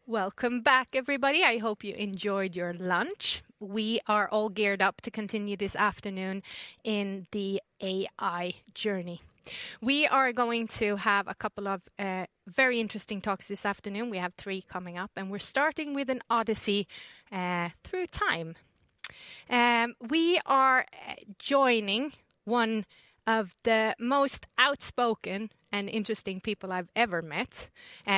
Welcome back, everybody. I hope you enjoyed your lunch. We are all geared up to continue this afternoon in the AI journey. We are going to have a couple of very interesting talks this afternoon. We have 3 coming up, and we're starting with an odyssey through time. We are joining one of the most outspoken and interesting people I've ever met.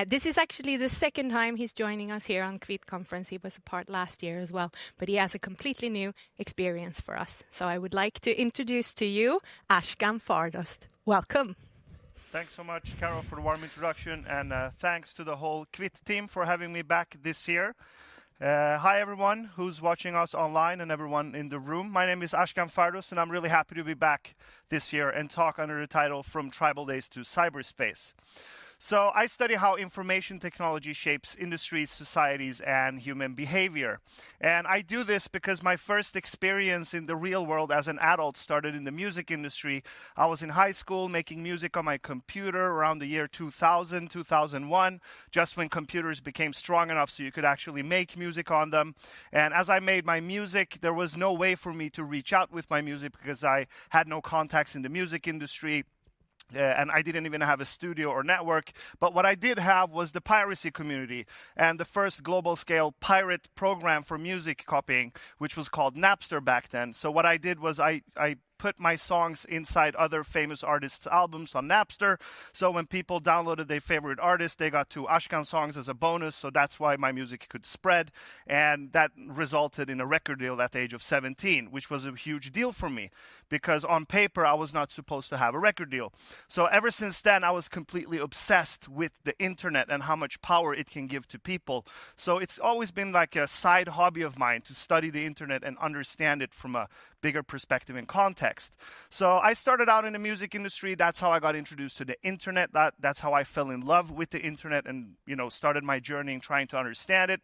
This is actually the second time he's joining us here on KVIT Conference. He was a part last year as well, but he has a completely new experience for us. So I would like to introduce to you Ashkan Fardost. Welcome. Thanks so much, Carol, for the warm introduction, and thanks to the whole KVIT team for having me back this year. Hi everyone who's watching us online and everyone in the room. My name is Ashkan Fardost, and I'm really happy to be back this year and talk under the title From Tribal Days to Cyberspace. So I study how information technology shapes industries, societies, and human behavior. And I do this because my first experience in the real world as an adult started in the music industry. I was in high school making music on my computer around the year 2000, 2001, just when computers became strong enough so you could actually make music on them. And as I made my music, there was no way for me to reach out with my music because I had no contacts in the music industry. And I didn't even have a studio or network. But what I did have was the piracy community and the first global scale pirate program for music copying, which was called Napster back then. So what I did was I put my songs inside other famous artists' albums on Napster. So when people downloaded their favorite artist, they got 2 Ashkan songs as a bonus. So that's why my music could spread. And that resulted in a record deal at the age of 17, which was a huge deal for me because on paper, I was not supposed to have a record deal. So ever since then, I was completely obsessed with the internet and how much power it can give to people. So it's always been like a side hobby of mine to study the internet and understand it from a bigger perspective and context. So I started out in the music industry. That's how I got introduced to the internet. That's how I fell in love with the internet and, started my journey in trying to understand it.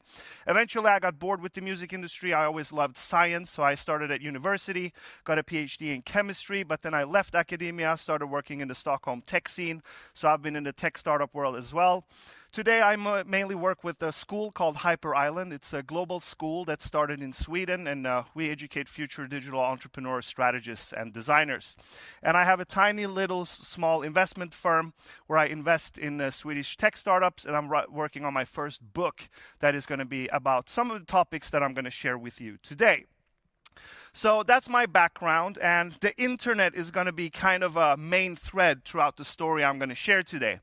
Eventually, I got bored with the music industry. I always loved science, so I started at university, got a PhD in chemistry, but then I left academia, started working in the Stockholm tech scene. So I've been in the tech startup world as well. Today, I mainly work with a school called Hyper Island. It's a global school that started in Sweden, and we educate future digital entrepreneurs, strategists, and designers. And I have a tiny little small investment firm where I invest in Swedish tech startups, and I'm working on my first book that is going to be about some of the topics that I'm going to share with you today. So that's my background, and the internet is going to be kind of a main thread throughout the story I'm going to share today.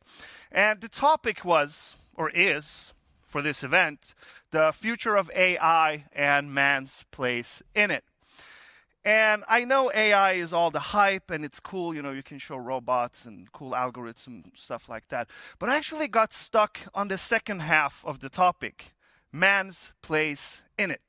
And the topic was, or is, for this event, the future of AI and man's place in it. And I know AI is all the hype and it's cool, you can show robots and cool algorithms, stuff like that. But I actually got stuck on the second half of the topic, man's place in it.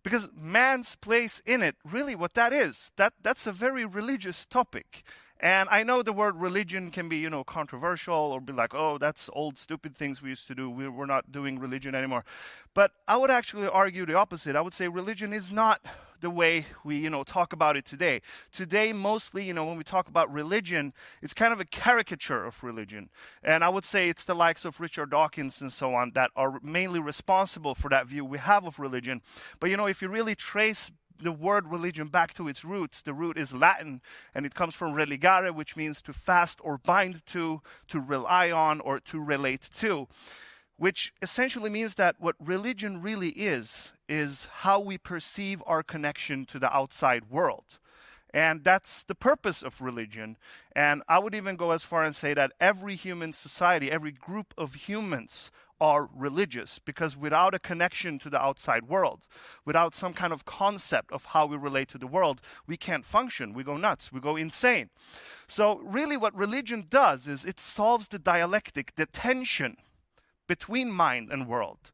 Because man's place in it, really what that is, that's a very religious topic. And I know the word religion can be, controversial or be like, oh, that's old stupid things we used to do. We're not doing religion anymore. But I would actually argue the opposite. I would say religion is not the way we, talk about it today. Today, mostly, when we talk about religion, it's kind of a caricature of religion. And I would say it's the likes of Richard Dawkins and so on that are mainly responsible for that view we have of religion. But, if you really trace the word religion back to its roots, the root is Latin, and it comes from religare, which means to fast or bind to rely on, or to relate to, which essentially means that what religion really is how we perceive our connection to the outside world. And that's the purpose of religion. And I would even go as far and say that every human society, every group of humans are religious, because without a connection to the outside world, without some kind of concept of how we relate to the world, we can't function. We go nuts. We go insane. So really what religion does is it solves the dialectic, the tension between mind and world.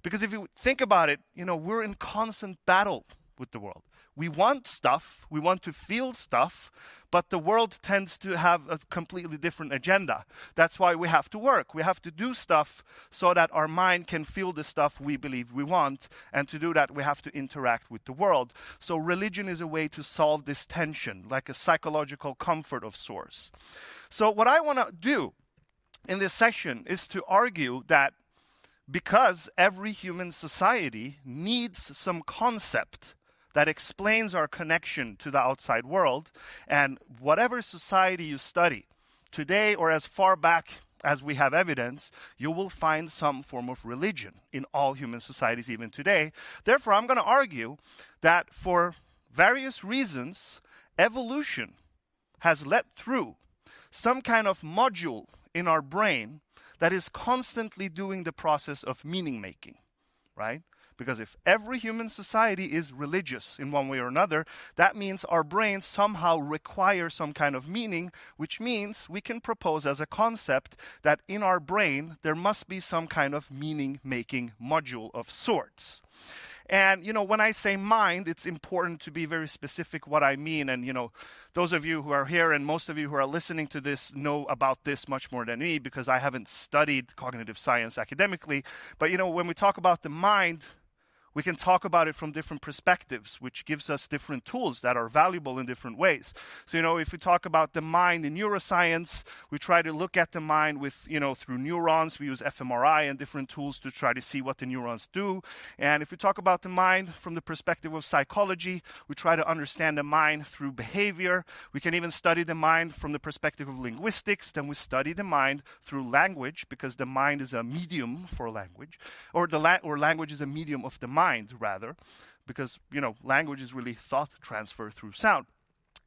Because if you think about it, we're in constant battle with the world. We want stuff, we want to feel stuff, but the world tends to have a completely different agenda. That's why we have to work. We have to do stuff so that our mind can feel the stuff we believe we want. And to do that, we have to interact with the world. So religion is a way to solve this tension, like a psychological comfort of sorts. So what I want to do in this session is to argue that because every human society needs some concept that explains our connection to the outside world. And whatever society you study, today or as far back as we have evidence, you will find some form of religion in all human societies even today. Therefore, I'm going to argue that for various reasons, evolution has let through some kind of module in our brain that is constantly doing the process of meaning making, right? Because if every human society is religious in one way or another, that means our brains somehow require some kind of meaning, which means we can propose as a concept that in our brain there must be some kind of meaning-making module of sorts. And, when I say mind, it's important to be very specific what I mean. And, those of you who are here and most of you who are listening to this know about this much more than me because I haven't studied cognitive science academically. But, when we talk about the mind, we can talk about it from different perspectives, which gives us different tools that are valuable in different ways. So, if we talk about the mind in neuroscience, we try to look at the mind with, through neurons. We use fMRI and different tools to try to see what the neurons do. And if we talk about the mind from the perspective of psychology, we try to understand the mind through behavior. We can even study the mind from the perspective of linguistics. Then we study the mind through language, because the mind is a medium for language, or language is a medium of the mind, rather, because, language is really thought transfer through sound.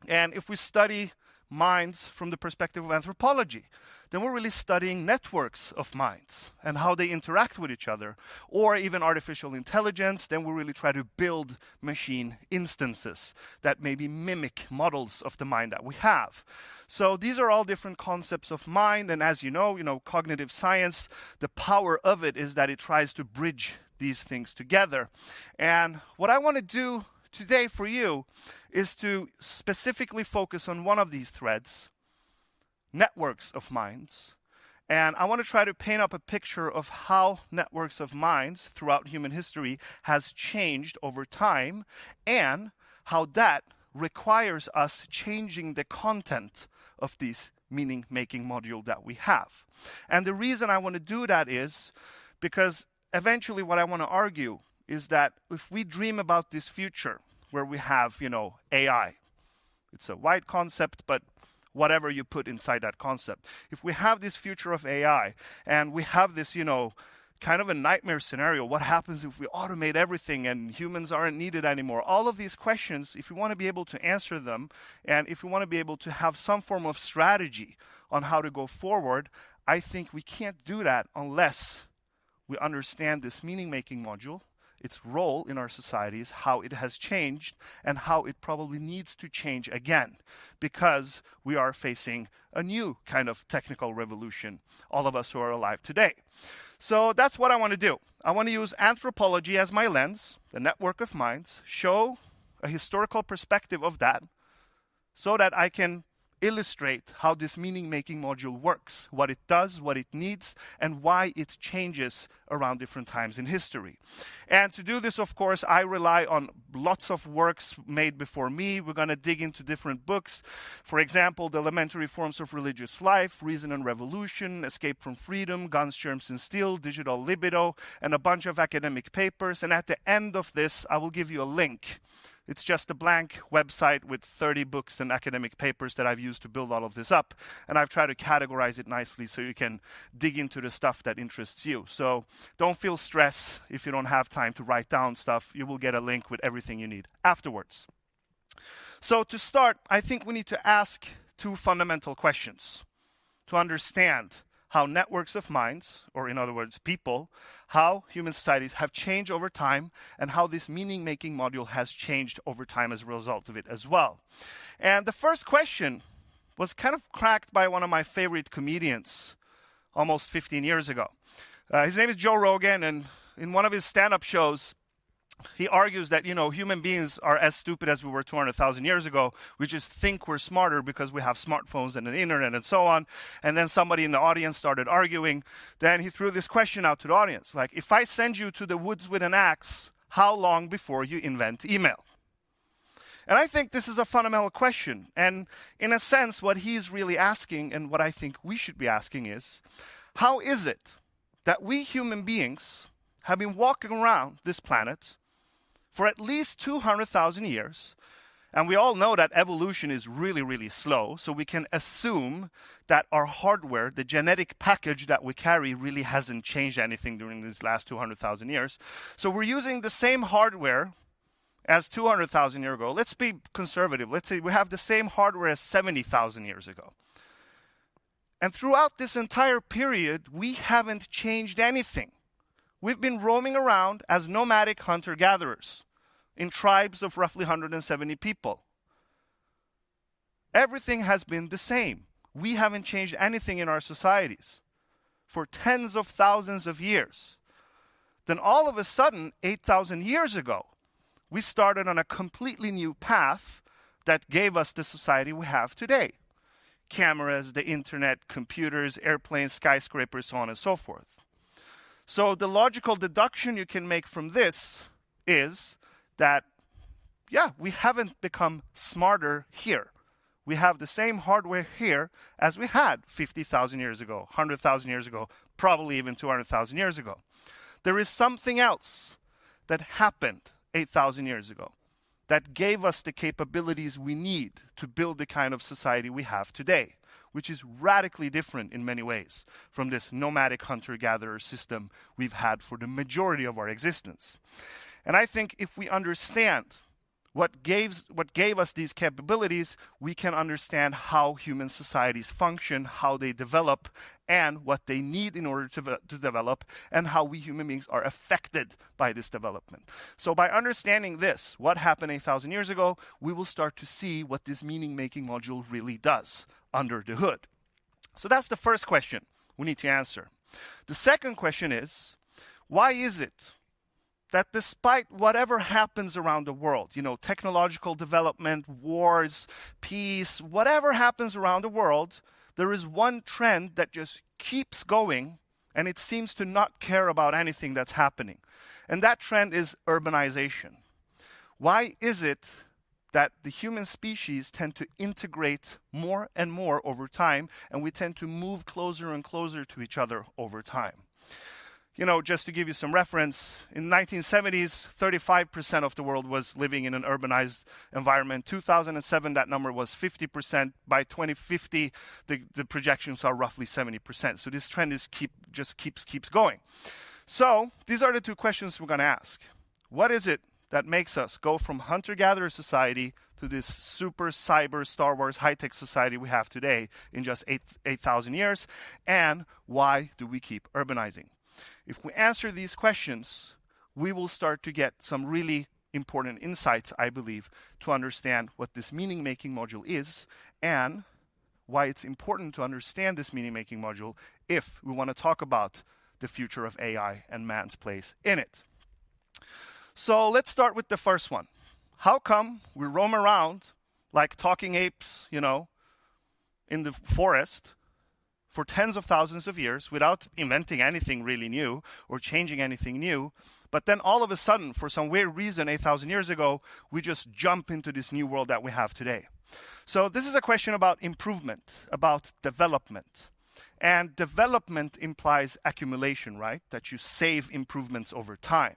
And if we study minds from the perspective of anthropology, then we're really studying networks of minds and how they interact with each other. Or even artificial intelligence, then we really try to build machine instances that maybe mimic models of the mind that we have. So these are all different concepts of mind, and as you know, cognitive science, the power of it is that it tries to bridge these things together. And what I want to do today for you is to specifically focus on one of these threads, networks of minds. And I want to try to paint up a picture of how networks of minds throughout human history has changed over time, and how that requires us changing the content of these meaning-making module that we have. And the reason I want to do that is because eventually what I want to argue is that if we dream about this future where we have, AI, it's a wide concept, but whatever you put inside that concept. If we have this future of AI and we have this, kind of a nightmare scenario, what happens if we automate everything and humans aren't needed anymore? All of these questions, if we want to be able to answer them, and if we want to be able to have some form of strategy on how to go forward, I think we can't do that unless we understand this meaning-making module, its role in our societies, how it has changed, and how it probably needs to change again, because we are facing a new kind of technical revolution, all of us who are alive today. So that's what I want to do. I want to use anthropology as my lens, the network of minds, show a historical perspective of that, so that I can illustrate how this meaning-making module works, what it does, what it needs, and why it changes around different times in history. And to do this, of course, I rely on lots of works made before me. We're going to dig into different books. For example, The Elementary Forms of Religious Life, Reason and Revolution, Escape from Freedom, Guns, Germs, and Steel, Digital Libido, and a bunch of academic papers. And at the end of this, I will give you a link. It's just a blank website with 30 books and academic papers that I've used to build all of this up. And I've tried to categorize it nicely so you can dig into the stuff that interests you. So don't feel stressed if you don't have time to write down stuff. You will get a link with everything you need afterwards. So to start, I think we need to ask two fundamental questions to understand how networks of minds, or in other words, people, how human societies have changed over time, and how this meaning-making module has changed over time as a result of it as well. And the first question was kind of cracked by one of my favorite comedians almost 15 years ago. His name is Joe Rogan, and in one of his stand-up shows, he argues that, human beings are as stupid as we were 200,000 years ago. We just think we're smarter because we have smartphones and the internet and so on. And then somebody in the audience started arguing. Then he threw this question out to the audience, like, if I send you to the woods with an axe, how long before you invent email? And I think this is a fundamental question. And in a sense, what he's really asking, and what I think we should be asking, is, how is it that we human beings have been walking around this planet for at least 200,000 years. And we all know that evolution is really, really slow. So we can assume that our hardware, the genetic package that we carry, really hasn't changed anything during these last 200,000 years. So we're using the same hardware as 200,000 years ago. Let's be conservative. Let's say we have the same hardware as 70,000 years ago. And throughout this entire period, we haven't changed anything. We've been roaming around as nomadic hunter-gatherers in tribes of roughly 170 people. Everything has been the same. We haven't changed anything in our societies for tens of thousands of years. Then all of a sudden, 8,000 years ago, we started on a completely new path that gave us the society we have today. Cameras, the internet, computers, airplanes, skyscrapers, so on and so forth. So the logical deduction you can make from this is that, yeah, we haven't become smarter here. We have the same hardware here as we had 50,000 years ago, 100,000 years ago, probably even 200,000 years ago. There is something else that happened 8,000 years ago that gave us the capabilities we need to build the kind of society we have today, which is radically different in many ways from this nomadic hunter-gatherer system we've had for the majority of our existence. And I think if we understand what gave us these capabilities, we can understand how human societies function, how they develop, and what they need in order to develop, and how we human beings are affected by this development. So by understanding this, what happened 8,000 years ago, we will start to see what this meaning-making module really does under the hood. So that's the first question we need to answer. The second question is, why is it that despite whatever happens around the world, technological development, wars, peace, whatever happens around the world, there is one trend that just keeps going, and it seems to not care about anything that's happening. And that trend is urbanization. Why is it that the human species tend to integrate more and more over time, and we tend to move closer and closer to each other over time? Just to give you some reference, in the 1970s, 35% of the world was living in an urbanized environment. 2007, that number was 50%. By 2050, the projections are roughly 70%. So this trend just keeps going. So these are the two questions we're going to ask. What is it that makes us go from hunter-gatherer society to this super cyber Star Wars high-tech society we have today in just 8,000 years? And why do we keep urbanizing? If we answer these questions, we will start to get some really important insights, I believe, to understand what this meaning-making module is and why it's important to understand this meaning-making module if we want to talk about the future of AI and man's place in it. So let's start with the first one. How come we roam around like talking apes, in the forest for tens of thousands of years without inventing anything really new or changing anything new, but then all of a sudden, for some weird reason, 8,000 years ago, we just jump into this new world that we have today? So this is a question about improvement, about development. And development implies accumulation, right? That you save improvements over time.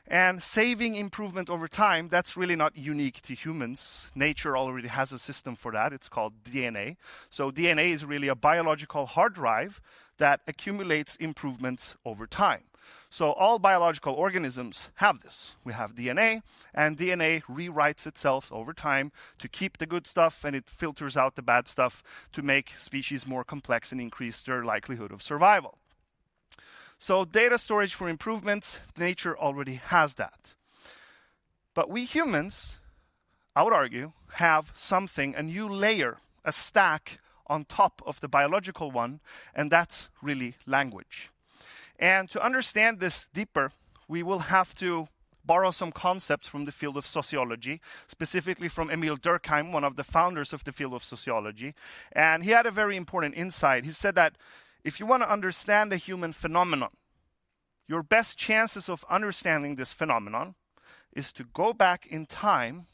And saving improvement over time, that's really not unique to humans. Nature already has a system for that. It's called DNA. So DNA is really a biological hard drive that accumulates improvements over time. So all biological organisms have this. We have DNA, and DNA rewrites itself over time to keep the good stuff, and it filters out the bad stuff to make species more complex and increase their likelihood of survival. So data storage for improvements, nature already has that. But we humans, I would argue, have something, a new layer, a stack on top of the biological one, and that's really language. And to understand this deeper, we will have to borrow some concepts from the field of sociology, specifically from Emil Durkheim, one of the founders of the field of sociology. And he had a very important insight. He said that if you want to understand a human phenomenon, your best chances of understanding this phenomenon is to go back in time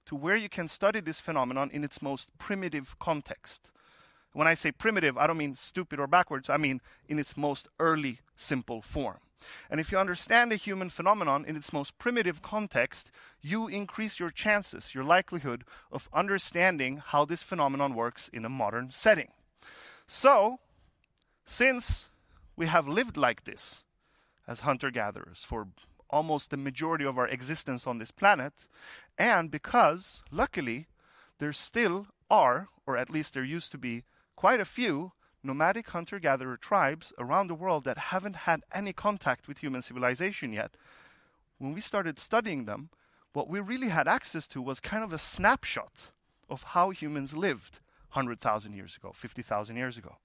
to where you can study this phenomenon in its most primitive context. When I say primitive, I don't mean stupid or backwards. I mean in its most early, simple form. And if you understand a human phenomenon in its most primitive context, you increase your chances, your likelihood of understanding how this phenomenon works in a modern setting. So, since we have lived like this as hunter-gatherers for almost the majority of our existence on this planet, and because, luckily, there still are, or at least there used to be, quite a few nomadic hunter-gatherer tribes around the world that haven't had any contact with human civilization yet. When we started studying them, what we really had access to was kind of a snapshot of how humans lived 100,000 years ago, 50,000 years ago.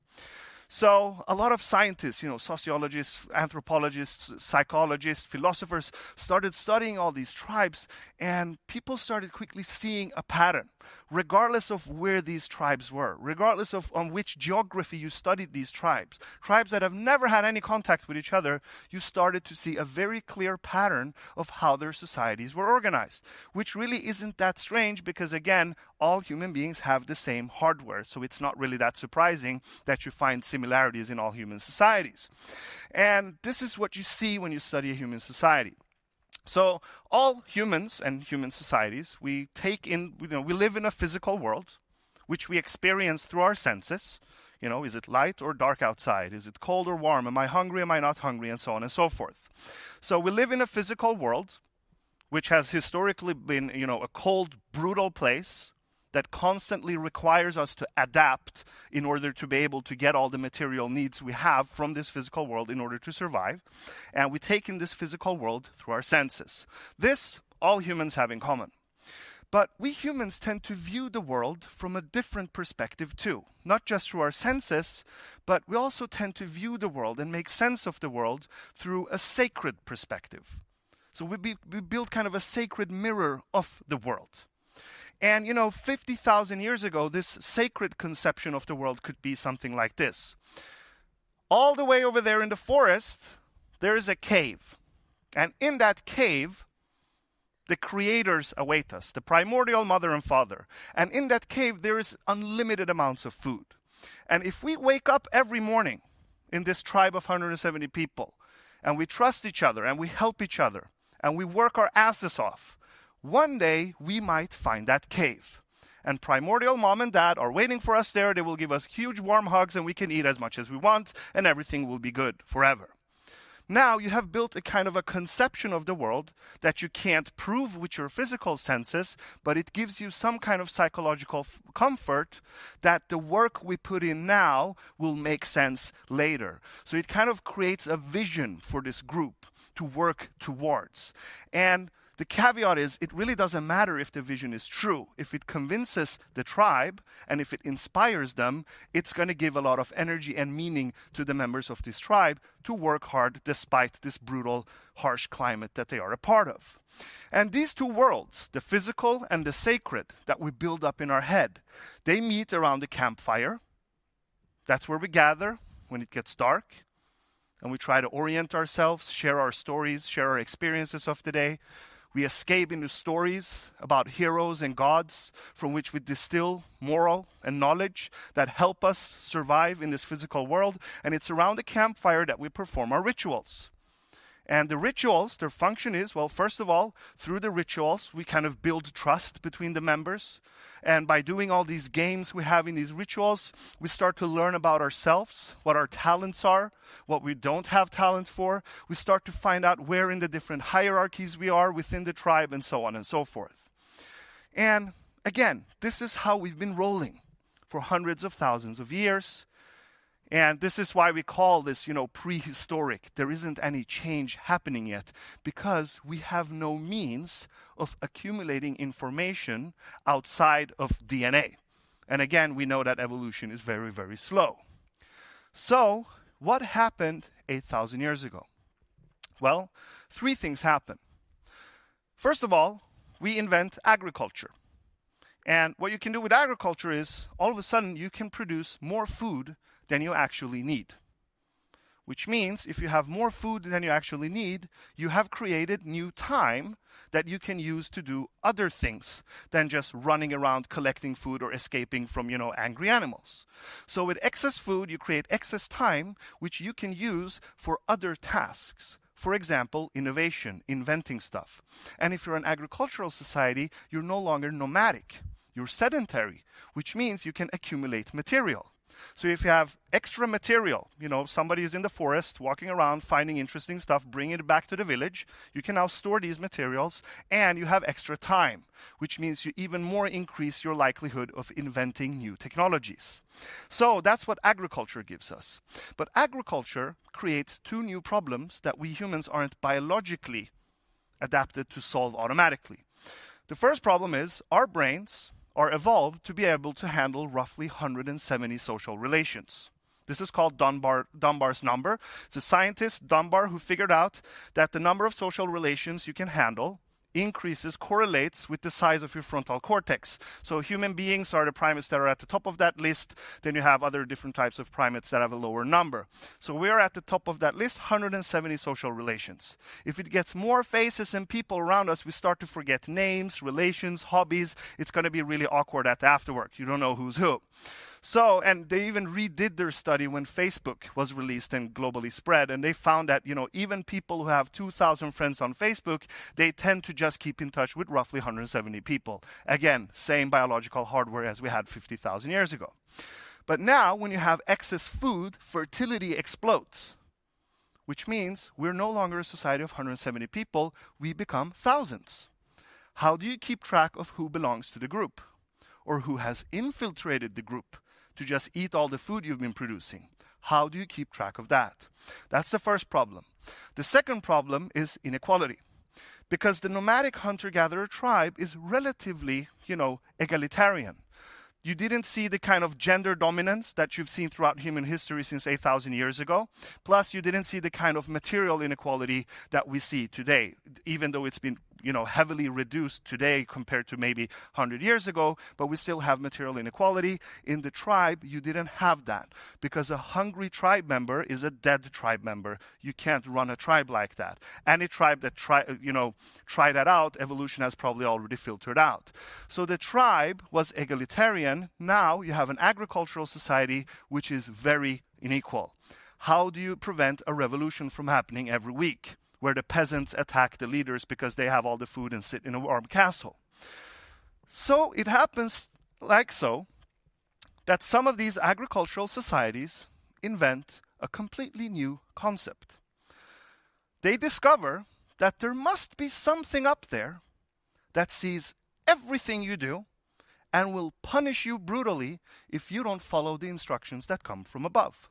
So a lot of scientists, sociologists, anthropologists, psychologists, philosophers started studying all these tribes, and people started quickly seeing a pattern, regardless of where these tribes were, regardless of on which geography you studied these tribes that have never had any contact with each other, you started to see a very clear pattern of how their societies were organized, which really isn't that strange because, again, all human beings have the same hardware, so it's not really that surprising that you find similarities in all human societies. And this is what you see when you study a human society. So all humans and human societies, we live in a physical world, which we experience through our senses. Is it light or dark outside? Is it cold or warm? Am I hungry? Am I not hungry? And so on and so forth. So we live in a physical world, which has historically been, a cold, brutal place that constantly requires us to adapt in order to be able to get all the material needs we have from this physical world in order to survive. And we take in this physical world through our senses. This, all humans have in common. But we humans tend to view the world from a different perspective too. Not just through our senses, but we also tend to view the world and make sense of the world through a sacred perspective. So we build kind of a sacred mirror of the world. And 50,000 years ago, this sacred conception of the world could be something like this. All the way over there in the forest, there is a cave. And in that cave, the creators await us, the primordial mother and father. And in that cave, there is unlimited amounts of food. And if we wake up every morning in this tribe of 170 people, and we trust each other, and we help each other, and we work our asses off, one day we might find that cave. And primordial mom and dad are waiting for us there. They will give us huge warm hugs and we can eat as much as we want and everything will be good forever. Now you have built a kind of a conception of the world that you can't prove with your physical senses, but it gives you some kind of psychological comfort that the work we put in now will make sense later. So it kind of creates a vision for this group to work towards. And the caveat is, it really doesn't matter if the vision is true. If it convinces the tribe and if it inspires them, it's going to give a lot of energy and meaning to the members of this tribe to work hard despite this brutal, harsh climate that they are a part of. And these two worlds, the physical and the sacred that we build up in our head, they meet around the campfire. That's where we gather when it gets dark. And we try to orient ourselves, share our stories, share our experiences of the day. We escape into stories about heroes and gods from which we distill moral and knowledge that help us survive in this physical world. And it's around the campfire that we perform our rituals. And the rituals, their function is, well, first of all, through the rituals, we kind of build trust between the members. And by doing all these games we have in these rituals, we start to learn about ourselves, what our talents are, what we don't have talent for. We start to find out where in the different hierarchies we are within the tribe and so on and so forth. And again, this is how we've been rolling for hundreds of thousands of years. And this is why we call this, prehistoric. There isn't any change happening yet because we have no means of accumulating information outside of DNA. And again, we know that evolution is very, very slow. So, what happened 8,000 years ago? Well, 3 things happen. First of all, we invent agriculture. And what you can do with agriculture is, all of a sudden, you can produce more food than you actually need. which means if you have more food than you actually need, you have created new time that you can use to do other things than just running around collecting food or escaping from, angry animals. So with excess food, you create excess time, which you can use for other tasks. For example, innovation, inventing stuff. And if you're an agricultural society, you're no longer nomadic. You're sedentary, which means you can accumulate material. So if you have extra material, somebody is in the forest walking around finding interesting stuff, bringing it back to the village, you can now store these materials and you have extra time, which means you even more increase your likelihood of inventing new technologies. So that's what agriculture gives us. But agriculture creates two new problems that we humans aren't biologically adapted to solve automatically. The first problem is our brains are evolved to be able to handle roughly 170 social relations. This is called Dunbar's number. It's a scientist, Dunbar, who figured out that the number of social relations you can handle correlates with the size of your frontal cortex. So human beings are the primates that are at the top of that list. Then you have other different types of primates that have a lower number. So we are at the top of that list, 170 social relations. If it gets more faces and people around us, we start to forget names, relations, hobbies. It's going to be really awkward at the after work. You don't know who's who. So, and they even redid their study when Facebook was released and globally spread. And they found that, even people who have 2,000 friends on Facebook, they tend to just keep in touch with roughly 170 people. Again, same biological hardware as we had 50,000 years ago. But now, when you have excess food, fertility explodes, which means we're no longer a society of 170 people. We become thousands. How do you keep track of who belongs to the group or who has infiltrated the group to just eat all the food you've been producing? How do you keep track of that? That's the first problem. The second problem is inequality. Because the nomadic hunter-gatherer tribe is relatively, egalitarian. You didn't see the kind of gender dominance that you've seen throughout human history since 8,000 years ago. Plus, you didn't see the kind of material inequality that we see today, even though it's been heavily reduced today compared to maybe 100 years ago, but we still have material inequality. In the tribe, you didn't have that because a hungry tribe member is a dead tribe member. You can't run a tribe like that. Any tribe that try that out, evolution has probably already filtered out. So the tribe was egalitarian. Now you have an agricultural society which is very unequal. How do you prevent a revolution from happening every week, where the peasants attack the leaders because they have all the food and sit in a warm castle? So it happens that some of these agricultural societies invent a completely new concept. They discover that there must be something up there that sees everything you do and will punish you brutally if you don't follow the instructions that come from above.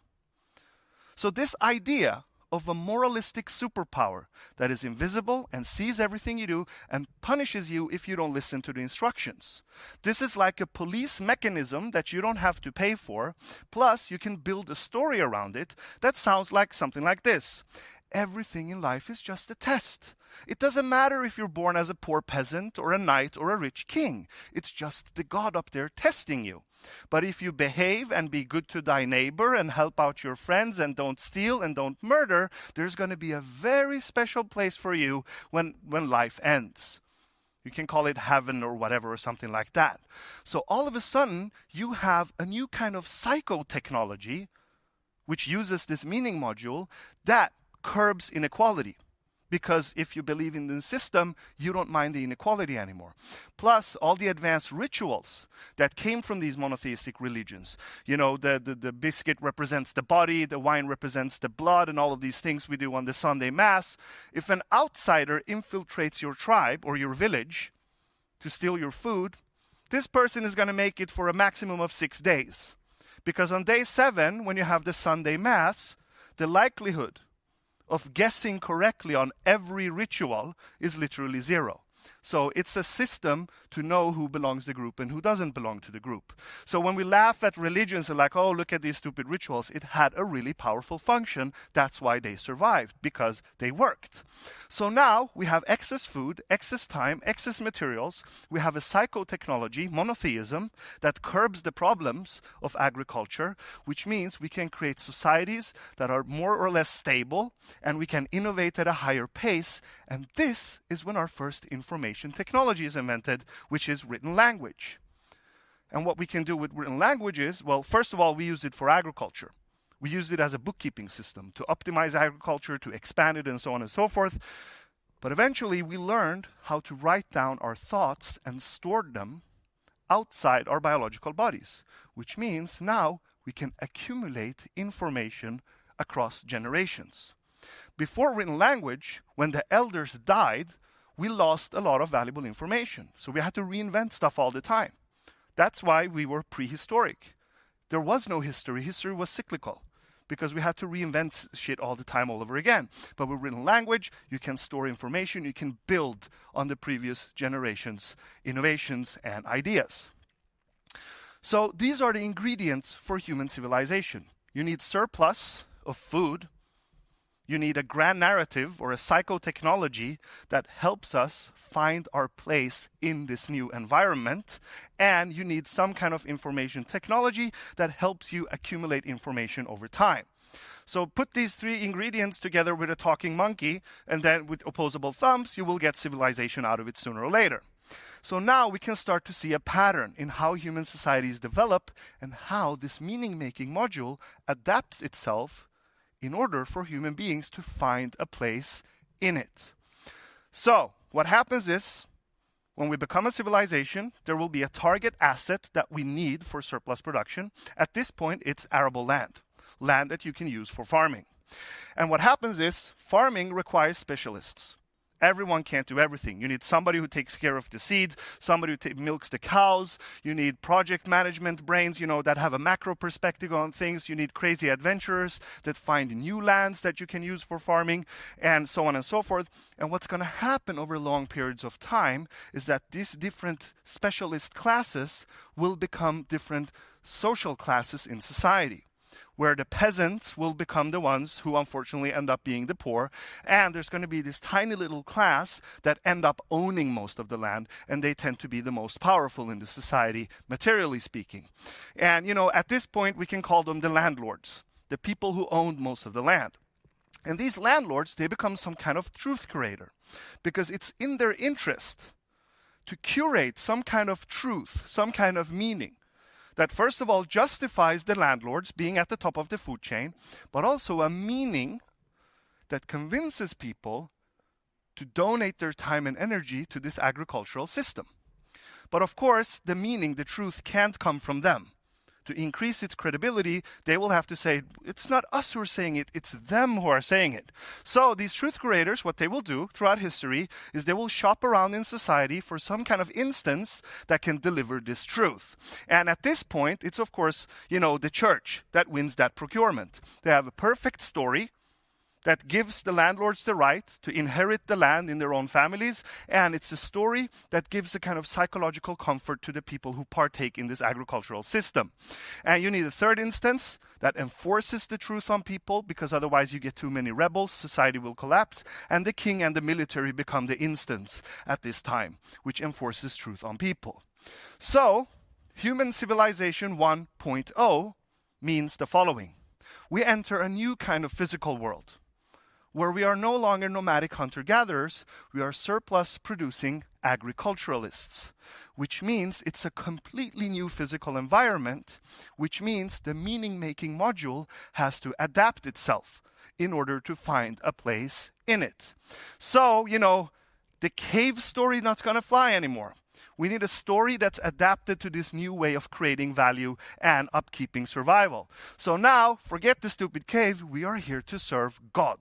So this idea of a moralistic superpower that is invisible and sees everything you do and punishes you if you don't listen to the instructions. This is like a police mechanism that you don't have to pay for, plus you can build a story around it that sounds like something like this. Everything in life is just a test. It doesn't matter if you're born as a poor peasant or a knight or a rich king. It's just the God up there testing you. But if you behave and be good to thy neighbor and help out your friends and don't steal and don't murder, there's going to be a very special place for you when life ends. You can call it heaven or whatever or something like that. So all of a sudden, you have a new kind of psychotechnology which uses this meaning module that curbs inequality. Because if you believe in the system, you don't mind the inequality anymore. Plus, all the advanced rituals that came from these monotheistic religions. The biscuit represents the body, the wine represents the blood, and all of these things we do on the Sunday Mass. If an outsider infiltrates your tribe or your village to steal your food, this person is going to make it for a maximum of 6 days. Because on day 7, when you have the Sunday Mass, the likelihood of guessing correctly on every ritual is literally 0. So it's a system to know who belongs to the group and who doesn't belong to the group. So when we laugh at religions and like, oh, look at these stupid rituals, it had a really powerful function. That's why they survived, because they worked. So now we have excess food, excess time, excess materials. We have a psychotechnology, monotheism, that curbs the problems of agriculture, which means we can create societies that are more or less stable, and we can innovate at a higher pace. And this is when our first information technology is invented, which is written language. And what we can do with written language is, well, first of all, we use it for agriculture. We use it as a bookkeeping system to optimize agriculture, to expand it, and so on and so forth. But eventually, we learned how to write down our thoughts and store them outside our biological bodies, which means now we can accumulate information across generations. Before written language, when the elders died, we lost a lot of valuable information. So we had to reinvent stuff all the time. That's why we were prehistoric. There was no history. History was cyclical because we had to reinvent shit all the time, all over again. But with written language, you can store information. You can build on the previous generation's innovations and ideas. So these are the ingredients for human civilization. You need surplus of food. You need a grand narrative or a psychotechnology that helps us find our place in this new environment. And you need some kind of information technology that helps you accumulate information over time. So put these three ingredients together with a talking monkey, and then with opposable thumbs, you will get civilization out of it sooner or later. So now we can start to see a pattern in how human societies develop and how this meaning-making module adapts itself in order for human beings to find a place in it. So, what happens is, when we become a civilization, there will be a target asset that we need for surplus production. At this point, it's arable land that you can use for farming. And what happens is, farming requires specialists. Everyone can't do everything. You need somebody who takes care of the seeds, somebody who milks the cows. You need project management brains, that have a macro perspective on things. You need crazy adventurers that find new lands that you can use for farming, and so on and so forth. And what's going to happen over long periods of time is that these different specialist classes will become different social classes in society, where the peasants will become the ones who unfortunately end up being the poor. And there's going to be this tiny little class that end up owning most of the land, and they tend to be the most powerful in the society, materially speaking. And, at this point, we can call them the landlords, the people who owned most of the land. And these landlords, they become some kind of truth curator, because it's in their interest to curate some kind of truth, some kind of meaning, that first of all justifies the landlords being at the top of the food chain, but also a meaning that convinces people to donate their time and energy to this agricultural system. But of course, the meaning, the truth, can't come from them. To increase its credibility, they will have to say, it's not us who are saying it, it's them who are saying it. So these truth curators, what they will do throughout history is they will shop around in society for some kind of instance that can deliver this truth. And at this point, it's of course, the church that wins that procurement. They have a perfect story that gives the landlords the right to inherit the land in their own families. And it's a story that gives a kind of psychological comfort to the people who partake in this agricultural system. And you need a third instance that enforces the truth on people, because otherwise you get too many rebels, society will collapse. And the king and the military become the instance at this time, which enforces truth on people. So, human civilization 1.0 means the following. We enter a new kind of physical world, where we are no longer nomadic hunter-gatherers, we are surplus-producing agriculturalists, which means it's a completely new physical environment, which means the meaning-making module has to adapt itself in order to find a place in it. So, the cave story not going to fly anymore. We need a story that's adapted to this new way of creating value and upkeeping survival. So now, forget the stupid cave, we are here to serve God.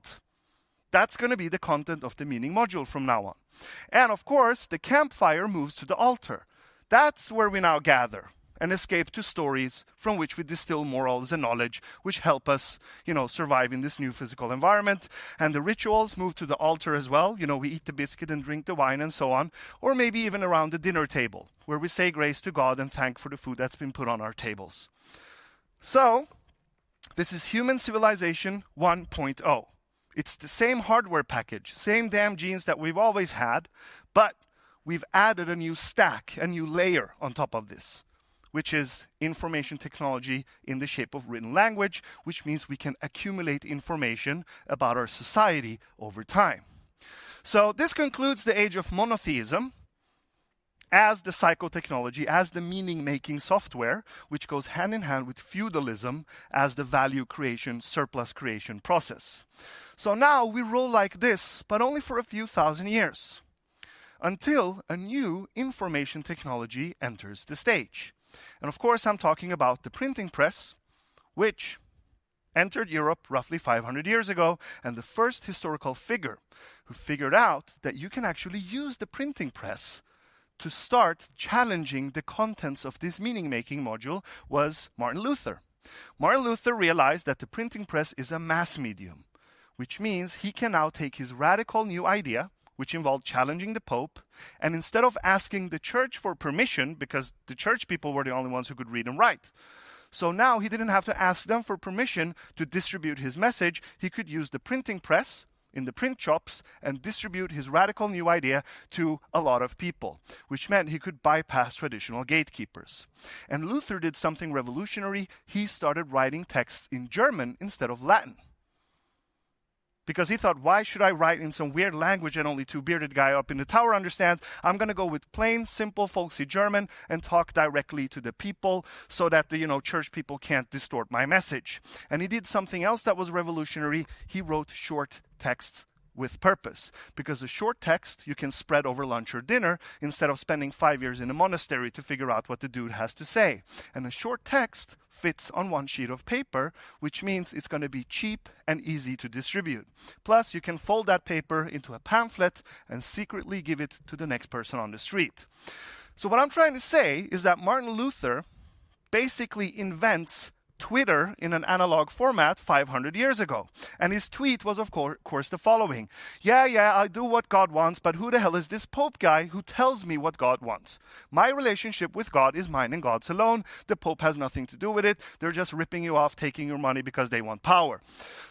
That's going to be the content of the meaning module from now on. And of course, the campfire moves to the altar. That's where we now gather. and escape to stories from which we distill morals and knowledge, which help us, survive in this new physical environment. And the rituals move to the altar as well. We eat the biscuit and drink the wine and so on. Or maybe even around the dinner table, where we say grace to God and thank for the food that's been put on our tables. So, this is human civilization 1.0. It's the same hardware package, same damn genes that we've always had, but we've added a new stack, a new layer on top of this, which is information technology in the shape of written language, which means we can accumulate information about our society over time. So this concludes the age of monotheism as the psychotechnology, as the meaning-making software, which goes hand in hand with feudalism as the value creation, surplus creation process. So now we roll like this, but only for a few thousand years, until a new information technology enters the stage. And of course, I'm talking about the printing press, which entered Europe roughly 500 years ago, and the first historical figure who figured out that you can actually use the printing press to start challenging the contents of this meaning-making module was Martin Luther. Martin Luther realized that the printing press is a mass medium, which means he can now take his radical new idea, which involved challenging the Pope, and instead of asking the church for permission, because the church people were the only ones who could read and write, so now he didn't have to ask them for permission to distribute his message. He could use the printing press in the print shops and distribute his radical new idea to a lot of people, which meant he could bypass traditional gatekeepers. And Luther did something revolutionary. He started writing texts in German instead of Latin. Because he thought, why should I write in some weird language that only two bearded guy up in the tower understands? I'm going to go with plain, simple, folksy German and talk directly to the people so that the church people can't distort my message. And he did something else that was revolutionary. He wrote short texts with purpose. Because a short text you can spread over lunch or dinner instead of spending 5 years in a monastery to figure out what the dude has to say. And a short text fits on one sheet of paper, which means it's going to be cheap and easy to distribute. Plus, you can fold that paper into a pamphlet and secretly give it to the next person on the street. So what I'm trying to say is that Martin Luther basically invents Twitter in an analog format 500 years ago. And his tweet was, of course, the following. Yeah, I do what God wants, but who the hell is this Pope guy who tells me what God wants? My relationship with God is mine and God's alone. The Pope has nothing to do with it. They're just ripping you off, taking your money because they want power.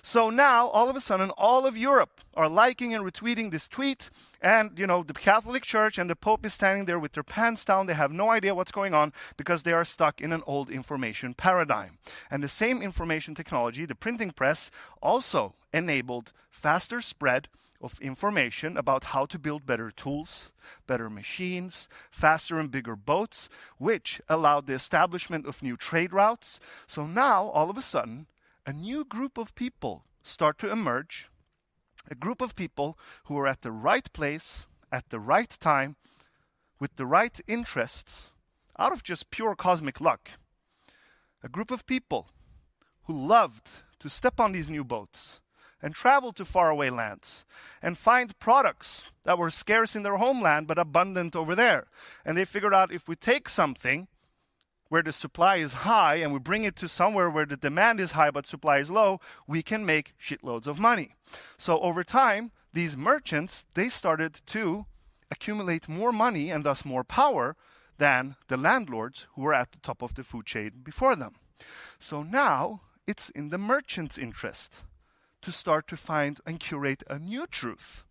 So now, all of a sudden, all of Europe are liking and retweeting this tweet. And, the Catholic Church and the Pope is standing there with their pants down. They have no idea what's going on because they are stuck in an old information paradigm. And the same information technology, the printing press, also enabled faster spread of information about how to build better tools, better machines, faster and bigger boats, which allowed the establishment of new trade routes. So now, all of a sudden, a new group of people start to emerge. A group of people who are at the right place, at the right time, with the right interests, out of just pure cosmic luck. A group of people who loved to step on these new boats and travel to faraway lands and find products that were scarce in their homeland but abundant over there. And they figured out if we take something where the supply is high and we bring it to somewhere where the demand is high but supply is low, we can make shitloads of money. So over time, these merchants, they started to accumulate more money and thus more power than the landlords who were at the top of the food chain before them. So now it's in the merchant's interest to start to find and curate a new truth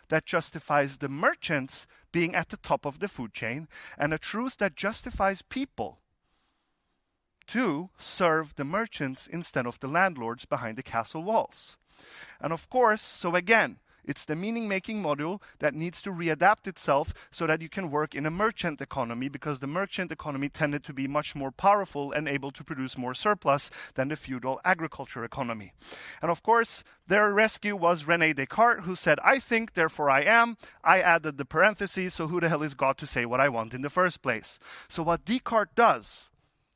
that justifies the merchants being at the top of the food chain and a truth that justifies people to serve the merchants instead of the landlords behind the castle walls. And of course, so again, it's the meaning-making module that needs to readapt itself so that you can work in a merchant economy, because the merchant economy tended to be much more powerful and able to produce more surplus than the feudal agriculture economy. And of course, their rescue was René Descartes, who said, I think, therefore I am. I added the parentheses, so who the hell is God to say what I want in the first place? So what Descartes does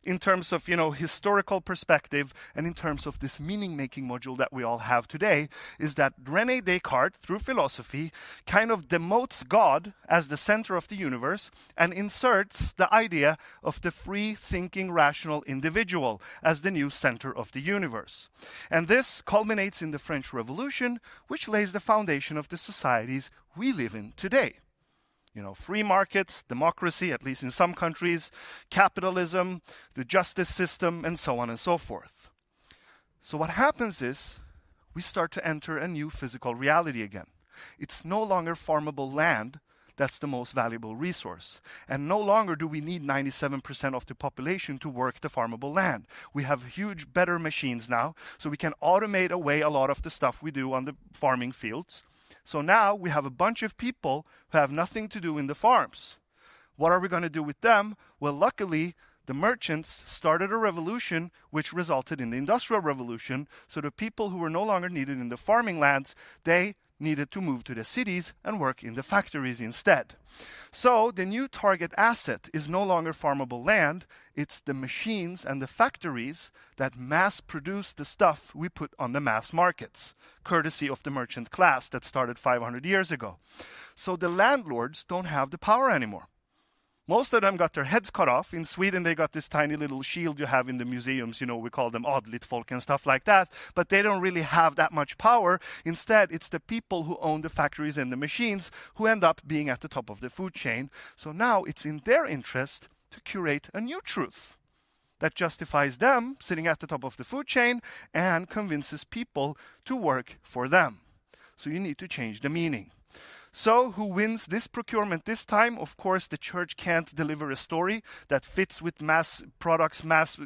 in terms of, historical perspective and in terms of this meaning-making module that we all have today, is that René Descartes, through philosophy, kind of demotes God as the center of the universe and inserts the idea of the free-thinking, rational individual as the new center of the universe. And this culminates in the French Revolution, which lays the foundation of the societies we live in today. Free markets, democracy, at least in some countries, capitalism, the justice system, and so on and so forth. So what happens is we start to enter a new physical reality again. It's no longer farmable land that's the most valuable resource. And no longer do we need 97% of the population to work the farmable land. We have huge, better machines now, so we can automate away a lot of the stuff we do on the farming fields. So now we have a bunch of people who have nothing to do in the farms. What are we going to do with them? Well, luckily, the merchants started a revolution which resulted in the Industrial Revolution. So the people who were no longer needed in the farming lands, they needed to move to the cities and work in the factories instead. So the new target asset is no longer farmable land, it's the machines and the factories that mass produce the stuff we put on the mass markets, courtesy of the merchant class that started 500 years ago. So the landlords don't have the power anymore. Most of them got their heads cut off. In Sweden, they got this tiny little shield you have in the museums. We call them adligt folk and stuff like that. But they don't really have that much power. Instead, it's the people who own the factories and the machines who end up being at the top of the food chain. So now it's in their interest to curate a new truth that justifies them sitting at the top of the food chain and convinces people to work for them. So you need to change the meaning. So who wins this procurement this time? Of course, the church can't deliver a story that fits with mass products, mass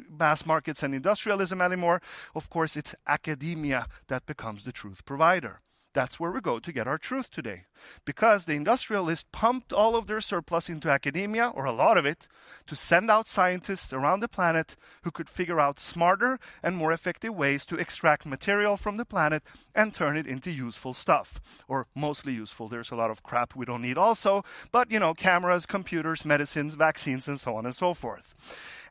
markets and industrialism anymore. Of course, it's academia that becomes the truth provider. That's where we go to get our truth today. Because the industrialists pumped all of their surplus into academia, or a lot of it, to send out scientists around the planet who could figure out smarter and more effective ways to extract material from the planet and turn it into useful stuff. Or mostly useful. There's a lot of crap we don't need also. But, cameras, computers, medicines, vaccines, and so on and so forth.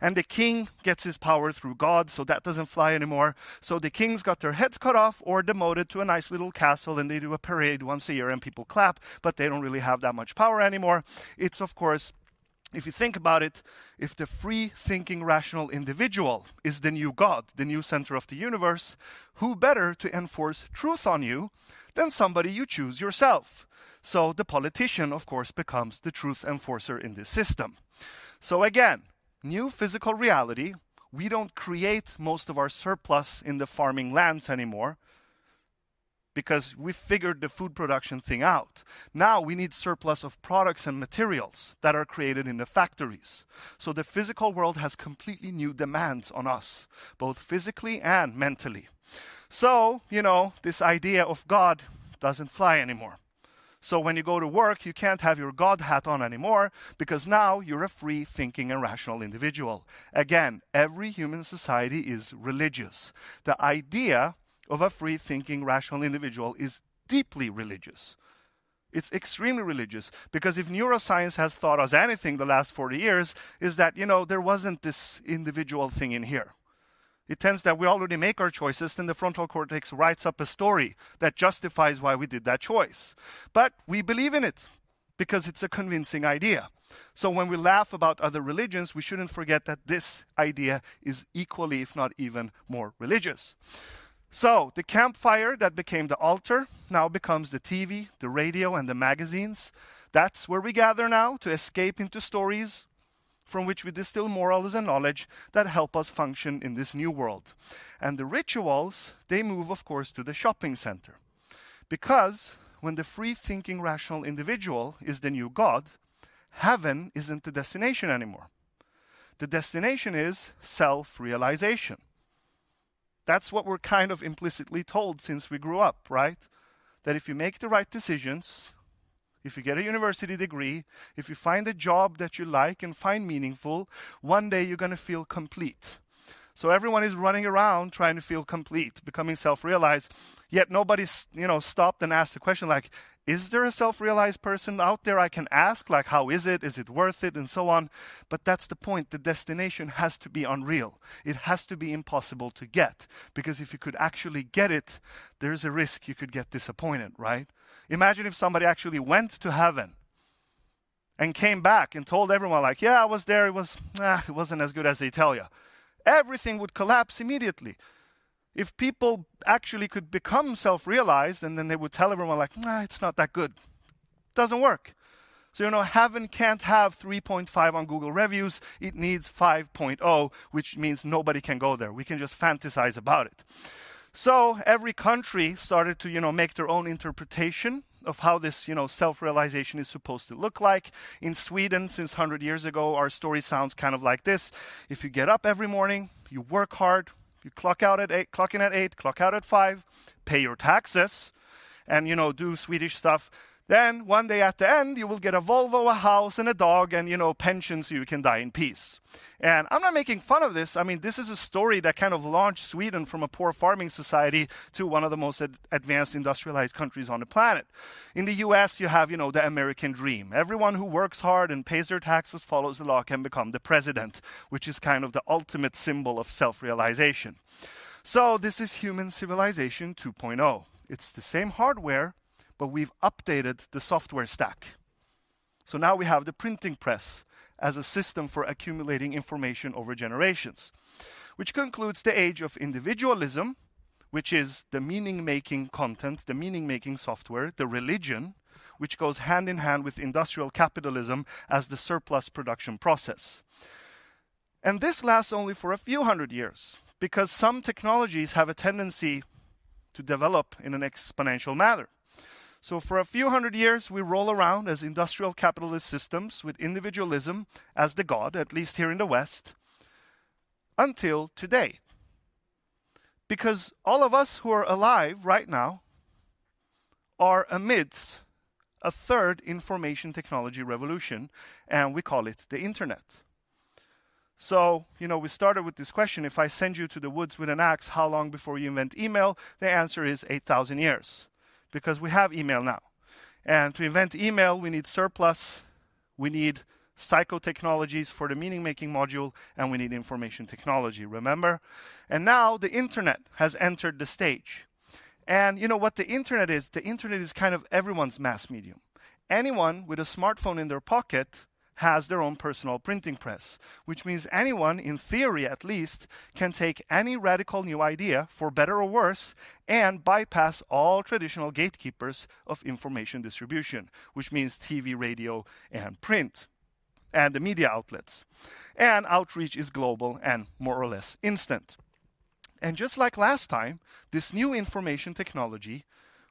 And the king gets his power through God, so that doesn't fly anymore. So the kings got their heads cut off or demoted to a nice little castle, and they do a parade once a year and people clap, but they don't really have that much power anymore. It's, of course, if you think about it, if the free-thinking, rational individual is the new God, the new center of the universe, who better to enforce truth on you than somebody you choose yourself? So the politician, of course, becomes the truth enforcer in this system. So again, new physical reality. We don't create most of our surplus in the farming lands anymore because we figured the food production thing out. Now we need surplus of products and materials that are created in the factories. So the physical world has completely new demands on us, both physically and mentally. So, this idea of God doesn't fly anymore. So when you go to work, you can't have your God hat on anymore because now you're a free thinking and rational individual. Again, every human society is religious. The idea of a free thinking, rational individual is deeply religious. It's extremely religious because if neuroscience has taught us anything the last 40 years is that, there wasn't this individual thing in here. It tends that we already make our choices, then the frontal cortex writes up a story that justifies why we did that choice. But we believe in it because it's a convincing idea. So when we laugh about other religions, we shouldn't forget that this idea is equally, if not even more religious. So the campfire that became the altar now becomes the TV, the radio, and the magazines. That's where we gather now to escape into stories from which we distill morals and knowledge that help us function in this new world. And the rituals, they move, of course, to the shopping center. Because when the free-thinking, rational individual is the new God, heaven isn't the destination anymore. The destination is self-realization. That's what we're kind of implicitly told since we grew up, right? That if you make the right decisions, if you get a university degree, if you find a job that you like and find meaningful, one day you're going to feel complete. So everyone is running around trying to feel complete, becoming self-realized, yet nobody's, stopped and asked the question like, is there a self-realized person out there I can ask? Like, how is it? Is it worth it? And so on. But that's the point. The destination has to be unreal. It has to be impossible to get. Because if you could actually get it, there's a risk you could get disappointed, right? Imagine if somebody actually went to heaven and came back and told everyone like, yeah, I was there. It wasn't as good as they tell you. Everything would collapse immediately. If people actually could become self-realized and then they would tell everyone like, it's not that good. Doesn't work. So, heaven can't have 3.5 on Google reviews. It needs 5.0, which means nobody can go there. We can just fantasize about it. So every country started to, make their own interpretation of how this, self-realization is supposed to look like. In Sweden, since 100 years ago, our story sounds kind of like this. If you get up every morning, you work hard, you clock in at 8, clock out at 5, pay your taxes, and, do Swedish stuff. Then one day at the end, you will get a Volvo, a house, and a dog, and, pension so you can die in peace. And I'm not making fun of this. I mean, this is a story that kind of launched Sweden from a poor farming society to one of the most advanced industrialized countries on the planet. In the US, you have, the American dream. Everyone who works hard and pays their taxes, follows the law, can become the president, which is kind of the ultimate symbol of self-realization. So this is human civilization 2.0. It's the same hardware, but we've updated the software stack. So now we have the printing press as a system for accumulating information over generations, which concludes the age of individualism, which is the meaning-making content, the meaning-making software, the religion, which goes hand in hand with industrial capitalism as the surplus production process. And this lasts only for a few hundred years, because some technologies have a tendency to develop in an exponential manner. So for a few hundred years, we roll around as industrial capitalist systems with individualism as the god, at least here in the West, until today. Because all of us who are alive right now are amidst a third information technology revolution, and we call it the internet. So, we started with this question, if I send you to the woods with an axe, how long before you invent email? The answer is 8,000 years. Because we have email now. And to invent email, we need surplus, we need psychotechnologies for the meaning-making module, and we need information technology, remember? And now the internet has entered the stage. And you know what the internet is? The internet is kind of everyone's mass medium. Anyone with a smartphone in their pocket has their own personal printing press, which means anyone, in theory at least, can take any radical new idea, for better or worse, and bypass all traditional gatekeepers of information distribution, which means TV, radio, and print, and the media outlets. And outreach is global and more or less instant. And just like last time, this new information technology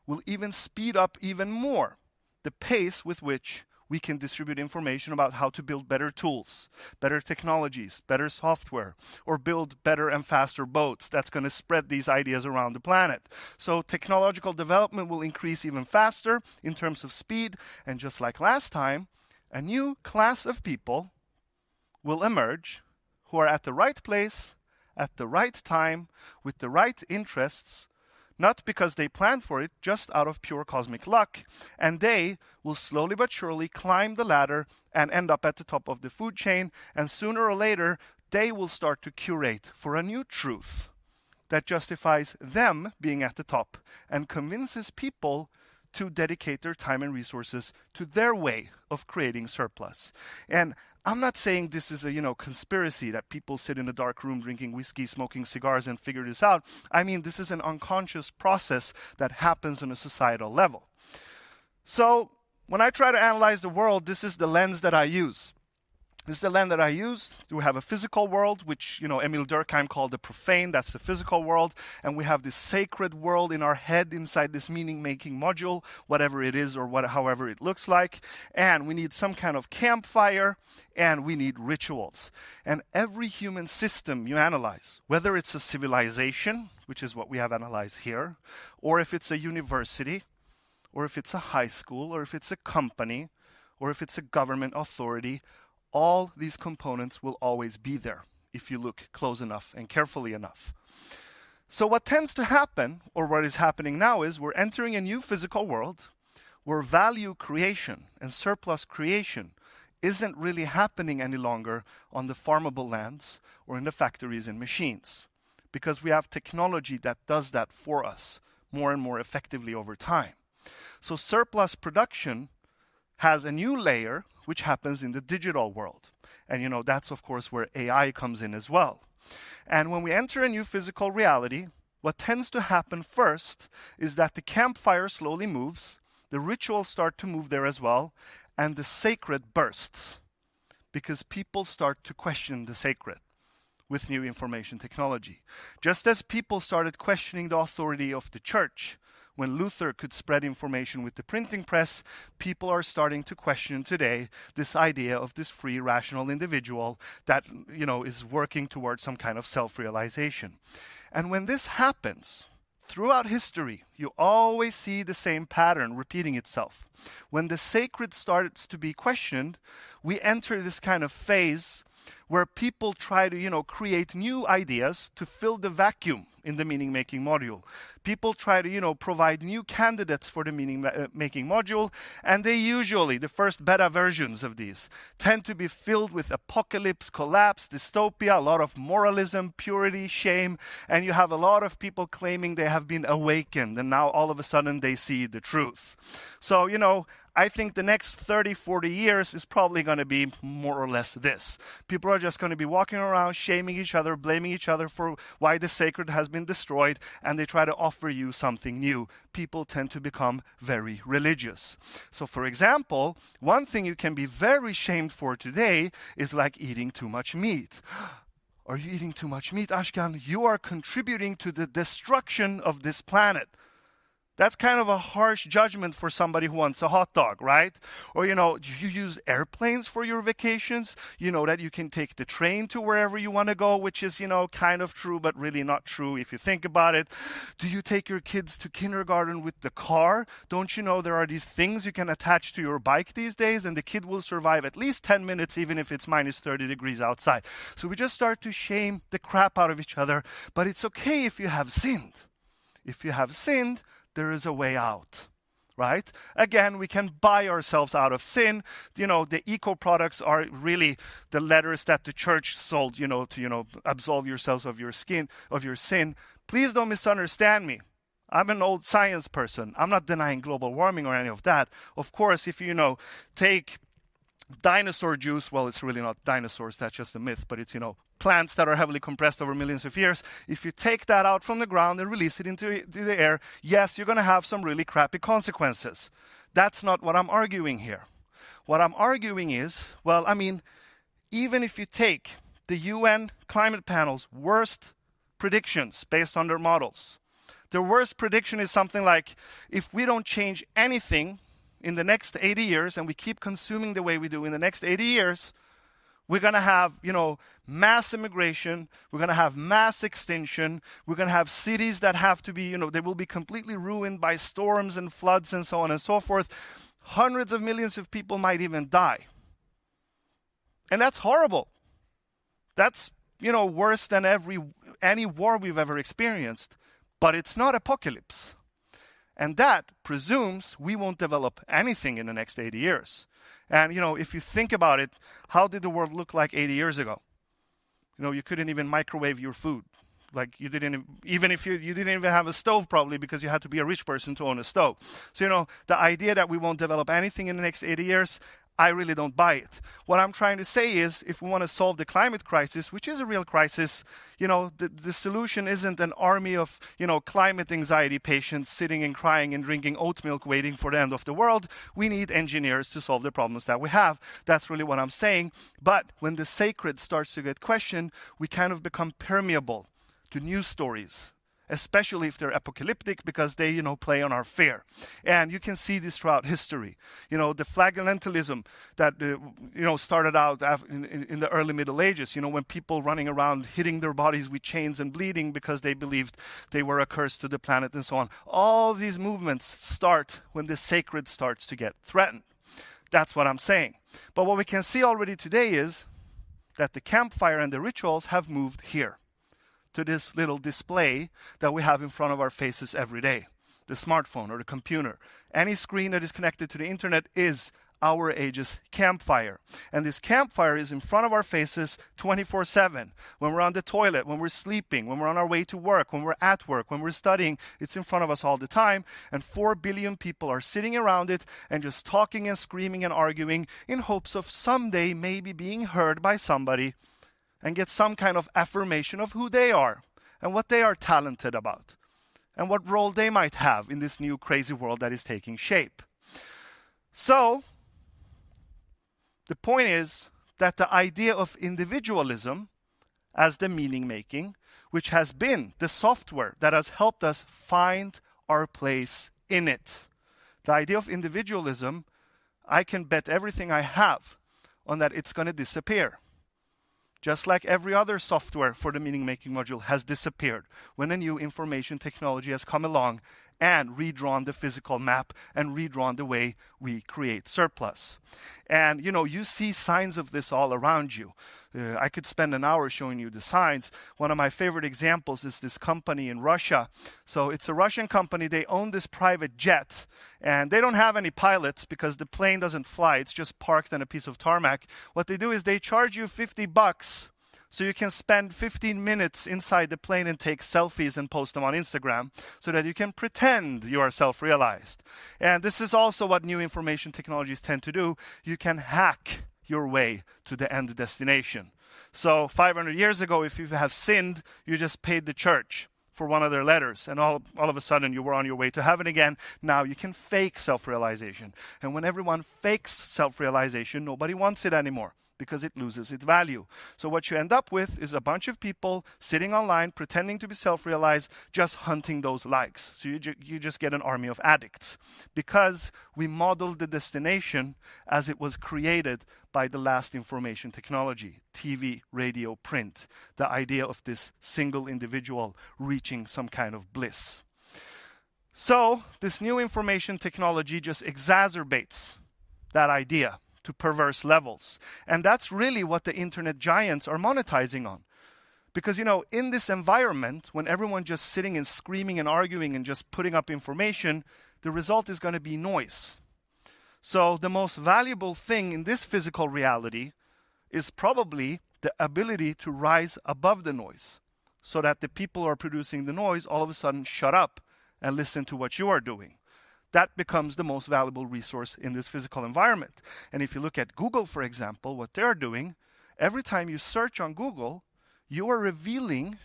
will even speed up even more the pace with which we can distribute information about how to build better tools, better technologies, better software, or build better and faster boats that's going to spread these ideas around the planet. So technological development will increase even faster in terms of speed, and just like last time, a new class of people will emerge who are at the right place, at the right time, with the right interests, not because they planned for it, just out of pure cosmic luck. And they will slowly but surely climb the ladder and end up at the top of the food chain. And sooner or later, they will start to curate for a new truth that justifies them being at the top and convinces people to dedicate their time and resources to their way of creating surplus. And I'm not saying this is a conspiracy that people sit in a dark room drinking whiskey, smoking cigars and figure this out. I mean, this is an unconscious process that happens on a societal level. So when I try to analyze the world, this is the lens that I use. This is the lens that I use. We have a physical world, which, Emil Durkheim called the profane. That's the physical world. And we have this sacred world in our head inside this meaning-making module, whatever it is or however it looks like. And we need some kind of campfire, and we need rituals. And every human system you analyze, whether it's a civilization, which is what we have analyzed here, or if it's a university, or if it's a high school, or if it's a company, or if it's a government authority, all these components will always be there. if you look close enough and carefully enough. So what tends to happen, or what is happening now, is we're entering a new physical world where value creation and surplus creation isn't really happening any longer on the farmable lands or in the factories and machines, because we have technology that does that for us more and more effectively over time. So surplus production has a new layer which happens in the digital world. And that's of course where AI comes in as well. And when we enter a new physical reality, what tends to happen first is that the campfire slowly moves, the rituals start to move there as well, and the sacred bursts, because people start to question the sacred with new information technology. Just as people started questioning the authority of the church when Luther could spread information with the printing press, people are starting to question today this idea of this free, rational individual that, is working towards some kind of self-realization. And when this happens, throughout history, you always see the same pattern repeating itself. When the sacred starts to be questioned, we enter this kind of phase where people try to, create new ideas to fill the vacuum in the meaning-making module. People try to, provide new candidates for the meaning-making module, and they usually, the first beta versions of these, tend to be filled with apocalypse, collapse, dystopia, a lot of moralism, purity, shame, and you have a lot of people claiming they have been awakened, and now all of a sudden they see the truth. So, I think the next 30, 40 years is probably going to be more or less this. People are just going to be walking around, shaming each other, blaming each other for why the sacred has been destroyed, and they try to offer you something new. People tend to become very religious. So for example, one thing you can be very shamed for today is like eating too much meat. Are you eating too much meat, Ashkan? You are contributing to the destruction of this planet. That's kind of a harsh judgment for somebody who wants a hot dog, right? Or, do you use airplanes for your vacations? You know that you can take the train to wherever you want to go, which is, kind of true, but really not true if you think about it. Do you take your kids to kindergarten with the car? Don't you know there are these things you can attach to your bike these days, and the kid will survive at least 10 minutes, even if it's minus 30 degrees outside. So we just start to shame the crap out of each other, but it's okay if you have sinned. If you have sinned, there is a way out, right? Again, we can buy ourselves out of sin. The eco products are really the letters that the church sold, to, absolve yourselves of your sin. Please don't misunderstand me. I'm an old science person. I'm not denying global warming or any of that. Of course, if you, take dinosaur juice, well, it's really not dinosaurs, that's just a myth, but it's, plants that are heavily compressed over millions of years. If you take that out from the ground and release it into the air, yes, you're going to have some really crappy consequences. That's not what I'm arguing here. What I'm arguing is, even if you take the UN climate panel's worst predictions based on their models, their worst prediction is something like, if we don't change anything in the next 80 years and we keep consuming the way we do in the next 80 years, we're going to have, mass immigration. We're going to have mass extinction. We're going to have cities that have to be, they will be completely ruined by storms and floods and so on and so forth. Hundreds of millions of people might even die. And that's horrible. That's, worse than any war we've ever experienced. But it's not apocalypse. And that presumes we won't develop anything in the next 80 years. And, if you think about it, how did the world look like 80 years ago? You couldn't even microwave your food. Like you didn't, even if you didn't even have a stove probably, because you had to be a rich person to own a stove. So, the idea that we won't develop anything in the next 80 years, I really don't buy it. What I'm trying to say is, if we want to solve the climate crisis, which is a real crisis, the solution isn't an army of, climate anxiety patients sitting and crying and drinking oat milk waiting for the end of the world. We need engineers to solve the problems that we have. That's really what I'm saying. But when the sacred starts to get questioned, we kind of become permeable to news stories, especially if they're apocalyptic, because they, play on our fear. And you can see this throughout history. The flagellantalism that, started out in the early Middle Ages, when people running around hitting their bodies with chains and bleeding because they believed they were a curse to the planet and so on. All these movements start when the sacred starts to get threatened. That's what I'm saying. But what we can see already today is that the campfire and the rituals have moved here, to this little display that we have in front of our faces every day. The smartphone or the computer. Any screen that is connected to the internet is our age's campfire. And this campfire is in front of our faces 24/7. When we're on the toilet, when we're sleeping, when we're on our way to work, when we're at work, when we're studying, it's in front of us all the time. And 4 billion people are sitting around it and just talking and screaming and arguing in hopes of someday maybe being heard by somebody and get some kind of affirmation of who they are and what they are talented about and what role they might have in this new crazy world that is taking shape. So, the point is that the idea of individualism as the meaning making, which has been the software that has helped us find our place in it. The idea of individualism, I can bet everything I have on that it's going to disappear. Just like every other software for the meaning-making module has disappeared when a new information technology has come along and redrawn the physical map and redrawn the way we create surplus. And, you see signs of this all around you. I could spend an hour showing you the signs. One of my favorite examples is this company in Russia. So it's a Russian company. They own this private jet. And they don't have any pilots because the plane doesn't fly. It's just parked on a piece of tarmac. What they do is they charge you $50 so you can spend 15 minutes inside the plane and take selfies and post them on Instagram so that you can pretend you are self-realized. And this is also what new information technologies tend to do. You can hack your way to the end destination. So 500 years ago, if you have sinned, you just paid the church for one of their letters, and all of a sudden you were on your way to heaven again. Now you can fake self-realization. And when everyone fakes self-realization, nobody wants it anymore, because it loses its value. So what you end up with is a bunch of people sitting online pretending to be self-realized, just hunting those likes. So you just get an army of addicts, because we modeled the destination as it was created by the last information technology, TV, radio, print, the idea of this single individual reaching some kind of bliss. So this new information technology just exacerbates that idea to perverse levels. And that's really what the internet giants are monetizing on. Because, in this environment, when everyone just sitting and screaming and arguing and just putting up information, the result is going to be noise. So the most valuable thing in this physical reality is probably the ability to rise above the noise, so that the people who are producing the noise all of a sudden shut up and listen to what you are doing. That becomes the most valuable resource in this physical environment. And if you look at Google, for example, what they're doing, every time you search on Google, you are revealing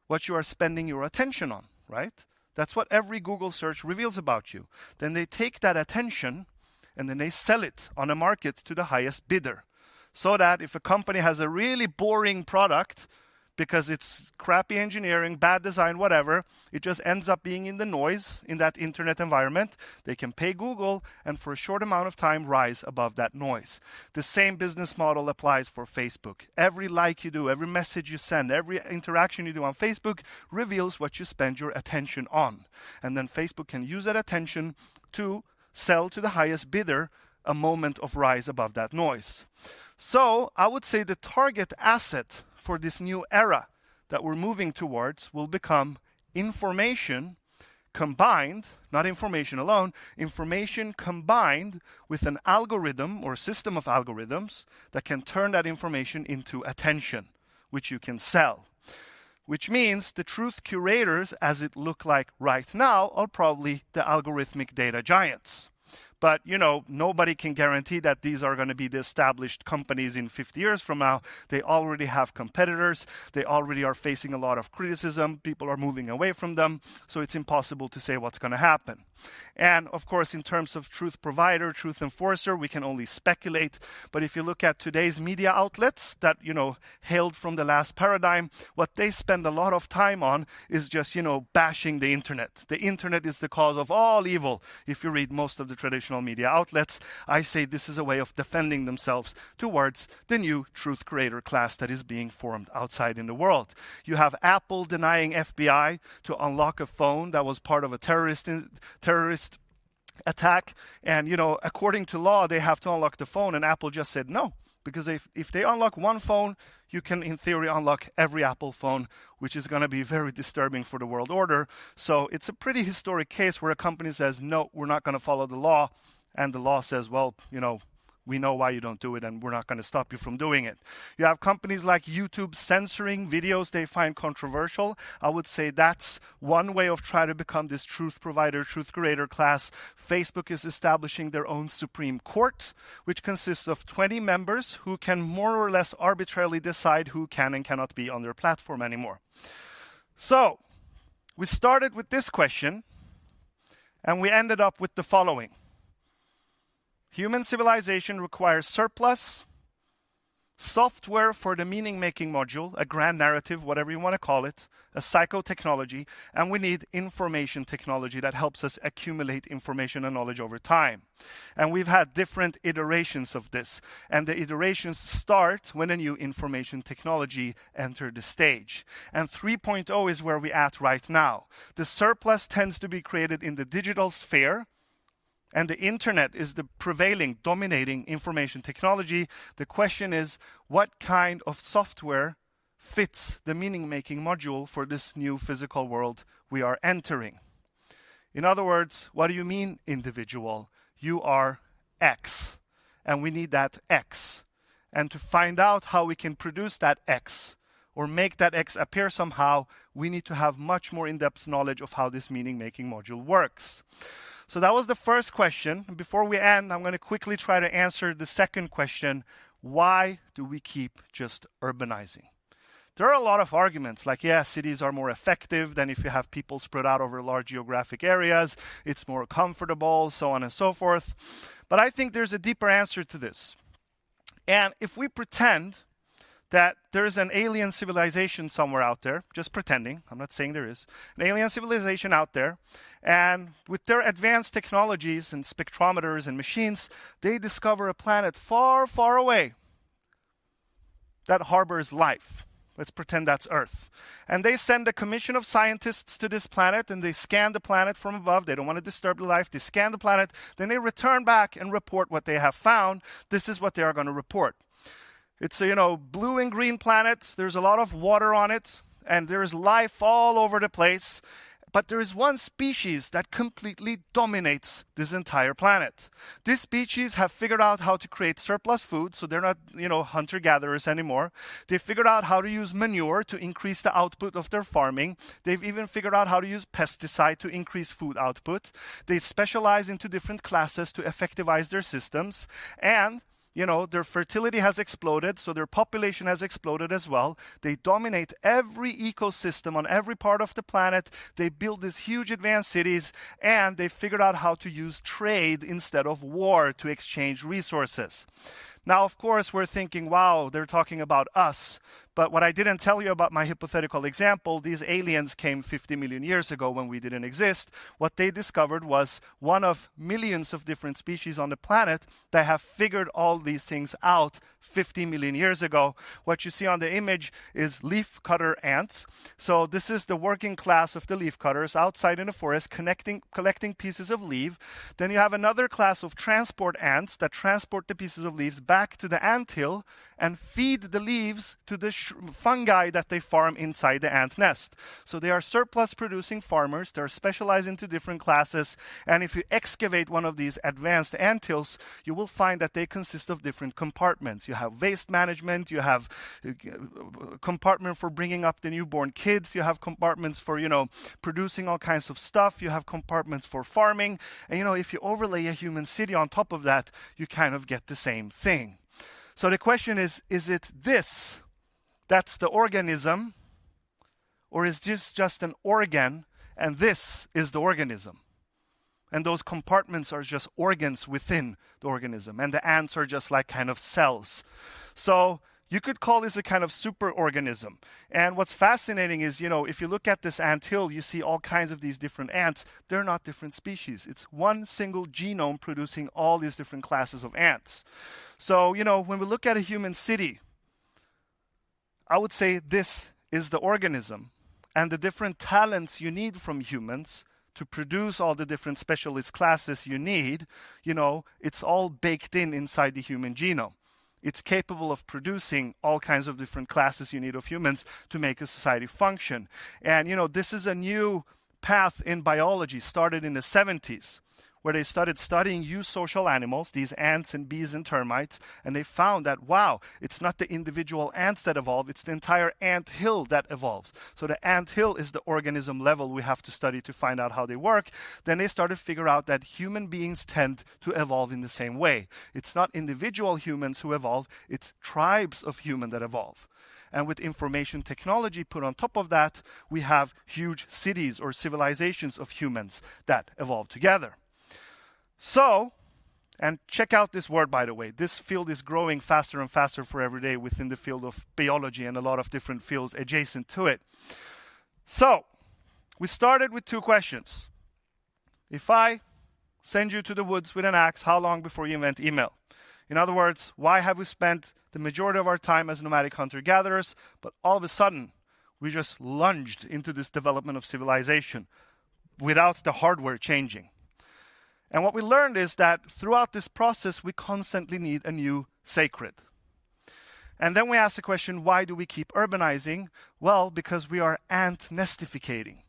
what you are spending your attention on, right? That's what every Google search reveals about you. Then they take that attention and then they sell it on a market to the highest bidder. So that if a company has a really boring product, because it's crappy engineering, bad design, whatever, it just ends up being in the noise in that internet environment. They can pay Google and for a short amount of time rise above that noise. The same business model applies for Facebook. Every like you do, every message you send, every interaction you do on Facebook reveals what you spend your attention on. And then Facebook can use that attention to sell to the highest bidder a moment of rise above that noise. So I would say the target asset for this new era that we're moving towards will become information combined, not information alone, information combined with an algorithm or system of algorithms that can turn that information into attention, which you can sell. Which means the truth curators, as it look like right now, are probably the algorithmic data giants. But, nobody can guarantee that these are going to be the established companies in 50 years from now. They already have competitors. They already are facing a lot of criticism. People are moving away from them. So it's impossible to say what's going to happen. And, of course, in terms of truth provider, truth enforcer, we can only speculate. But if you look at today's media outlets that, hailed from the last paradigm, what they spend a lot of time on is just, bashing the internet. The internet is the cause of all evil. If you read most of the traditional media outlets, I say this is a way of defending themselves towards the new truth creator class that is being formed outside in the world. You have Apple denying FBI to unlock a phone that was part of a terrorist attack. And, according to law, they have to unlock the phone. And Apple just said, no, Because if they unlock one phone, you can, in theory, unlock every Apple phone, which is going to be very disturbing for the world order. So it's a pretty historic case where a company says, no, we're not going to follow the law. And the law says, well, we know why you don't do it, and we're not going to stop you from doing it. You have companies like YouTube censoring videos they find controversial. I would say that's one way of trying to become this truth provider, truth creator class. Facebook is establishing their own Supreme Court, which consists of 20 members who can more or less arbitrarily decide who can and cannot be on their platform anymore. So, we started with this question, and we ended up with the following. Human civilization requires surplus, software for the meaning-making module, a grand narrative, whatever you want to call it, a psychotechnology, and we need information technology that helps us accumulate information and knowledge over time. And we've had different iterations of this, and the iterations start when a new information technology entered the stage. And 3.0 is where we're at right now. The surplus tends to be created in the digital sphere, and the internet is the prevailing, dominating information technology. The question is, what kind of software fits the meaning-making module for this new physical world we are entering? In other words, what do you mean individual? You are X, and we need that X. And to find out how we can produce that X, or make that X appear somehow, we need to have much more in-depth knowledge of how this meaning-making module works. So that was the first question. And before we end, I'm going to quickly try to answer the second question. Why do we keep just urbanizing? There are a lot of arguments like, yeah, cities are more effective than if you have people spread out over large geographic areas. It's more comfortable, so on and so forth. But I think there's a deeper answer to this. And if we pretend that there is an alien civilization somewhere out there, just pretending, I'm not saying there is, an alien civilization out there, and with their advanced technologies and spectrometers and machines, they discover a planet far, far away that harbors life. Let's pretend that's Earth. And they send a commission of scientists to this planet, and they scan the planet from above. They don't want to disturb the life. They scan the planet. Then they return back and report what they have found. This is what they are going to report. It's a, blue and green planet. There's a lot of water on it, and there is life all over the place. But there is one species that completely dominates this entire planet. This species have figured out how to create surplus food, so they're not, hunter-gatherers anymore. They figured out how to use manure to increase the output of their farming. They've even figured out how to use pesticide to increase food output. They specialize into different classes to effectivize their systems. And their fertility has exploded, so their population has exploded as well. They dominate every ecosystem on every part of the planet. They build these huge advanced cities, and they figured out how to use trade instead of war to exchange resources. Now, of course, we're thinking, wow, they're talking about us. But what I didn't tell you about my hypothetical example, these aliens came 50 million years ago when we didn't exist. What they discovered was one of millions of different species on the planet that have figured all these things out 50 million years ago. What you see on the image is leaf cutter ants. So this is the working class of the leaf cutters outside in the forest collecting pieces of leaf. Then you have another class of transport ants that transport the pieces of leaves back to the anthill and feed the leaves to the fungi that they farm inside the ant nest. So they are surplus producing farmers. They're specialized into different classes. And if you excavate one of these advanced anthills, you will find that they consist of different compartments. You have waste management. You have a compartment for bringing up the newborn kids. You have compartments for, producing all kinds of stuff. You have compartments for farming. And, if you overlay a human city on top of that, you kind of get the same thing. So the question is it this that's the organism, or is this just an organ and this is the organism? And those compartments are just organs within the organism, and the ants are just like kind of cells. So you could call this a kind of superorganism. And what's fascinating is, if you look at this anthill, you see all kinds of these different ants. They're not different species. It's one single genome producing all these different classes of ants. So, when we look at a human city, I would say this is the organism. And the different talents you need from humans to produce all the different specialist classes you need, it's all baked inside the human genome. It's capable of producing all kinds of different classes you need of humans to make a society function. And, this is a new path in biology, started in the 70s, where they started studying eusocial animals, these ants and bees and termites, and they found that, wow, it's not the individual ants that evolve, it's the entire ant hill that evolves. So the ant hill is the organism level we have to study to find out how they work. Then they started to figure out that human beings tend to evolve in the same way. It's not individual humans who evolve, it's tribes of humans that evolve. And with information technology put on top of that, we have huge cities or civilizations of humans that evolve together. So, and check out this word, by the way. This field is growing faster and faster for every day within the field of biology and a lot of different fields adjacent to it. So, we started with 2 questions. If I send you to the woods with an axe, how long before you invent email? In other words, why have we spent the majority of our time as nomadic hunter-gatherers, but all of a sudden, we just lunged into this development of civilization without the hardware changing? And what we learned is that throughout this process, we constantly need a new sacred. And then we ask the question, why do we keep urbanizing? Well, because we are ant nestificating.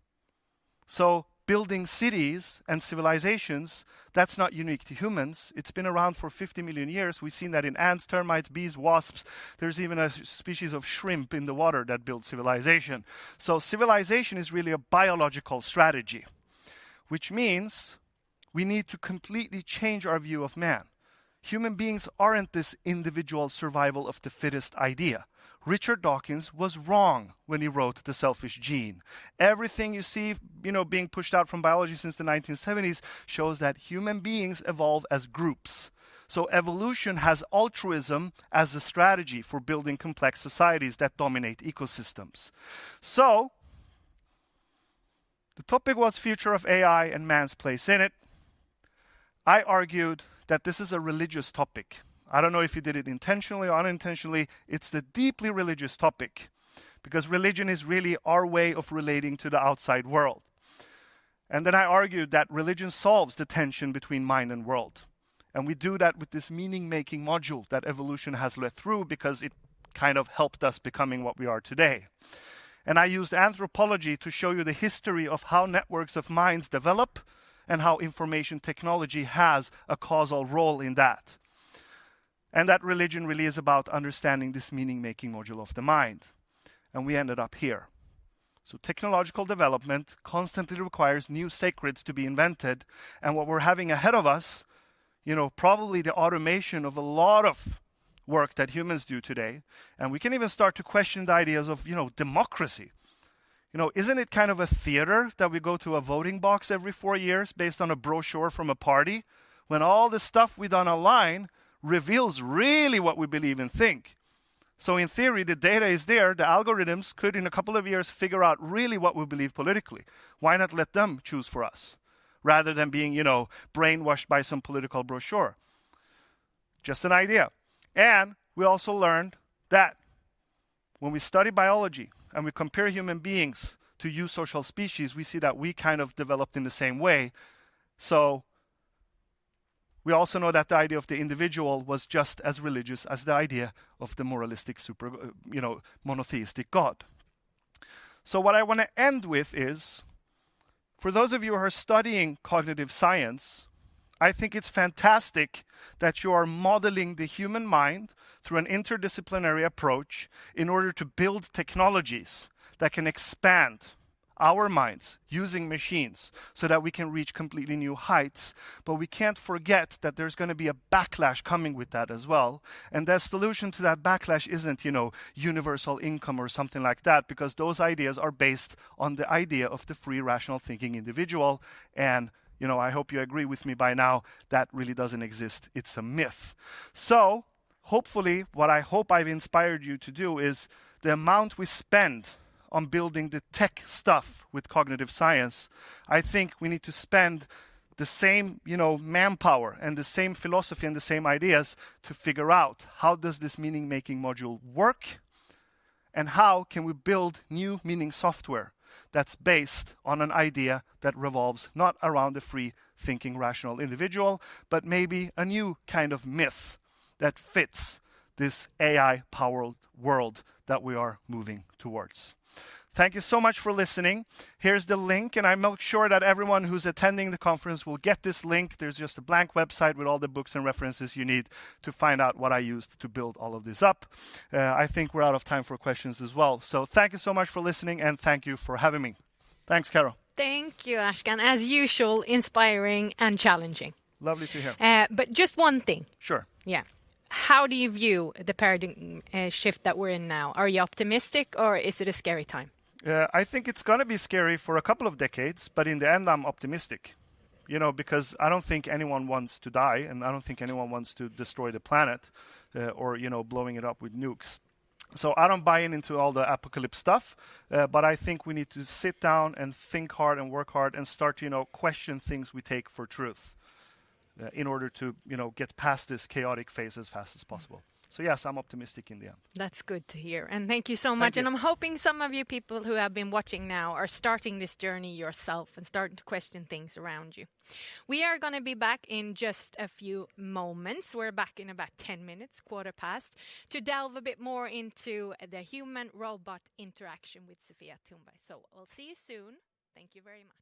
So building cities and civilizations, that's not unique to humans. It's been around for 50 million years. We've seen that in ants, termites, bees, wasps. There's even a species of shrimp in the water that builds civilization. So civilization is really a biological strategy, which means we need to completely change our view of man. Human beings aren't this individual survival of the fittest idea. Richard Dawkins was wrong when he wrote The Selfish Gene. Everything you see, being pushed out from biology since the 1970s shows that human beings evolve as groups. So evolution has altruism as a strategy for building complex societies that dominate ecosystems. So, the topic was future of AI and man's place in it. I argued that this is a religious topic. I don't know if you did it intentionally or unintentionally. It's the deeply religious topic, because religion is really our way of relating to the outside world. And then I argued that religion solves the tension between mind and world. And we do that with this meaning-making module that evolution has led through, because it kind of helped us becoming what we are today. And I used anthropology to show you the history of how networks of minds develop and how information technology has a causal role in that. And that religion really is about understanding this meaning-making module of the mind. And we ended up here. So technological development constantly requires new sacreds to be invented. And what we're having ahead of us, probably the automation of a lot of work that humans do today. And we can even start to question the ideas of, democracy. Isn't it kind of a theater that we go to a voting box every 4 years based on a brochure from a party, when all the stuff we done online reveals really what we believe and think? So in theory, the data is there. The algorithms could, in a couple of years, figure out really what we believe politically. Why not let them choose for us, rather than being, brainwashed by some political brochure? Just an idea. And we also learned that when we study biology and we compare human beings to eusocial species, we see that we kind of developed in the same way. So we also know that the idea of the individual was just as religious as the idea of the moralistic monotheistic God. So what I want to end with is, for those of you who are studying cognitive science, I think it's fantastic that you are modeling the human mind through an interdisciplinary approach in order to build technologies that can expand our minds using machines so that we can reach completely new heights. But we can't forget that there's going to be a backlash coming with that as well. And the solution to that backlash isn't, universal income or something like that, because those ideas are based on the idea of the free, rational thinking individual. And I hope you agree with me by now, that really doesn't exist. It's a myth. So, hopefully, what I hope I've inspired you to do is the amount we spend on building the tech stuff with cognitive science, I think we need to spend the same, manpower and the same philosophy and the same ideas to figure out how does this meaning-making module work, and how can we build new meaning software that's based on an idea that revolves not around a free thinking rational individual, but maybe a new kind of myth that fits this AI-powered world that we are moving towards. Thank you so much for listening. Here's the link, and I make sure that everyone who's attending the conference will get this link. There's just a blank website with all the books and references you need to find out what I used to build all of this up. I think we're out of time for questions as well. So thank you so much for listening, and thank you for having me. Thanks, Carol. Thank you, Ashkan. As usual, inspiring and challenging. Lovely to hear. But just one thing. Sure. Yeah. How do you view the paradigm shift that we're in now? Are you optimistic, or is it a scary time? I think it's going to be scary for a couple of decades, but in the end, I'm optimistic. Because I don't think anyone wants to die, and I don't think anyone wants to destroy the planet or, blowing it up with nukes. So I don't buy into all the apocalypse stuff, but I think we need to sit down and think hard and work hard and start to, question things we take for truth in order to, get past this chaotic phase as fast as possible. So yes, I'm optimistic in the end. That's good to hear. And thank you so much. And I'm hoping some of you people who have been watching now are starting this journey yourself and starting to question things around you. We are going to be back in just a few moments. We're back in about 10 minutes, 1:15, to delve a bit more into the human-robot interaction with Sofia Thunberg. So I'll see you soon. Thank you very much.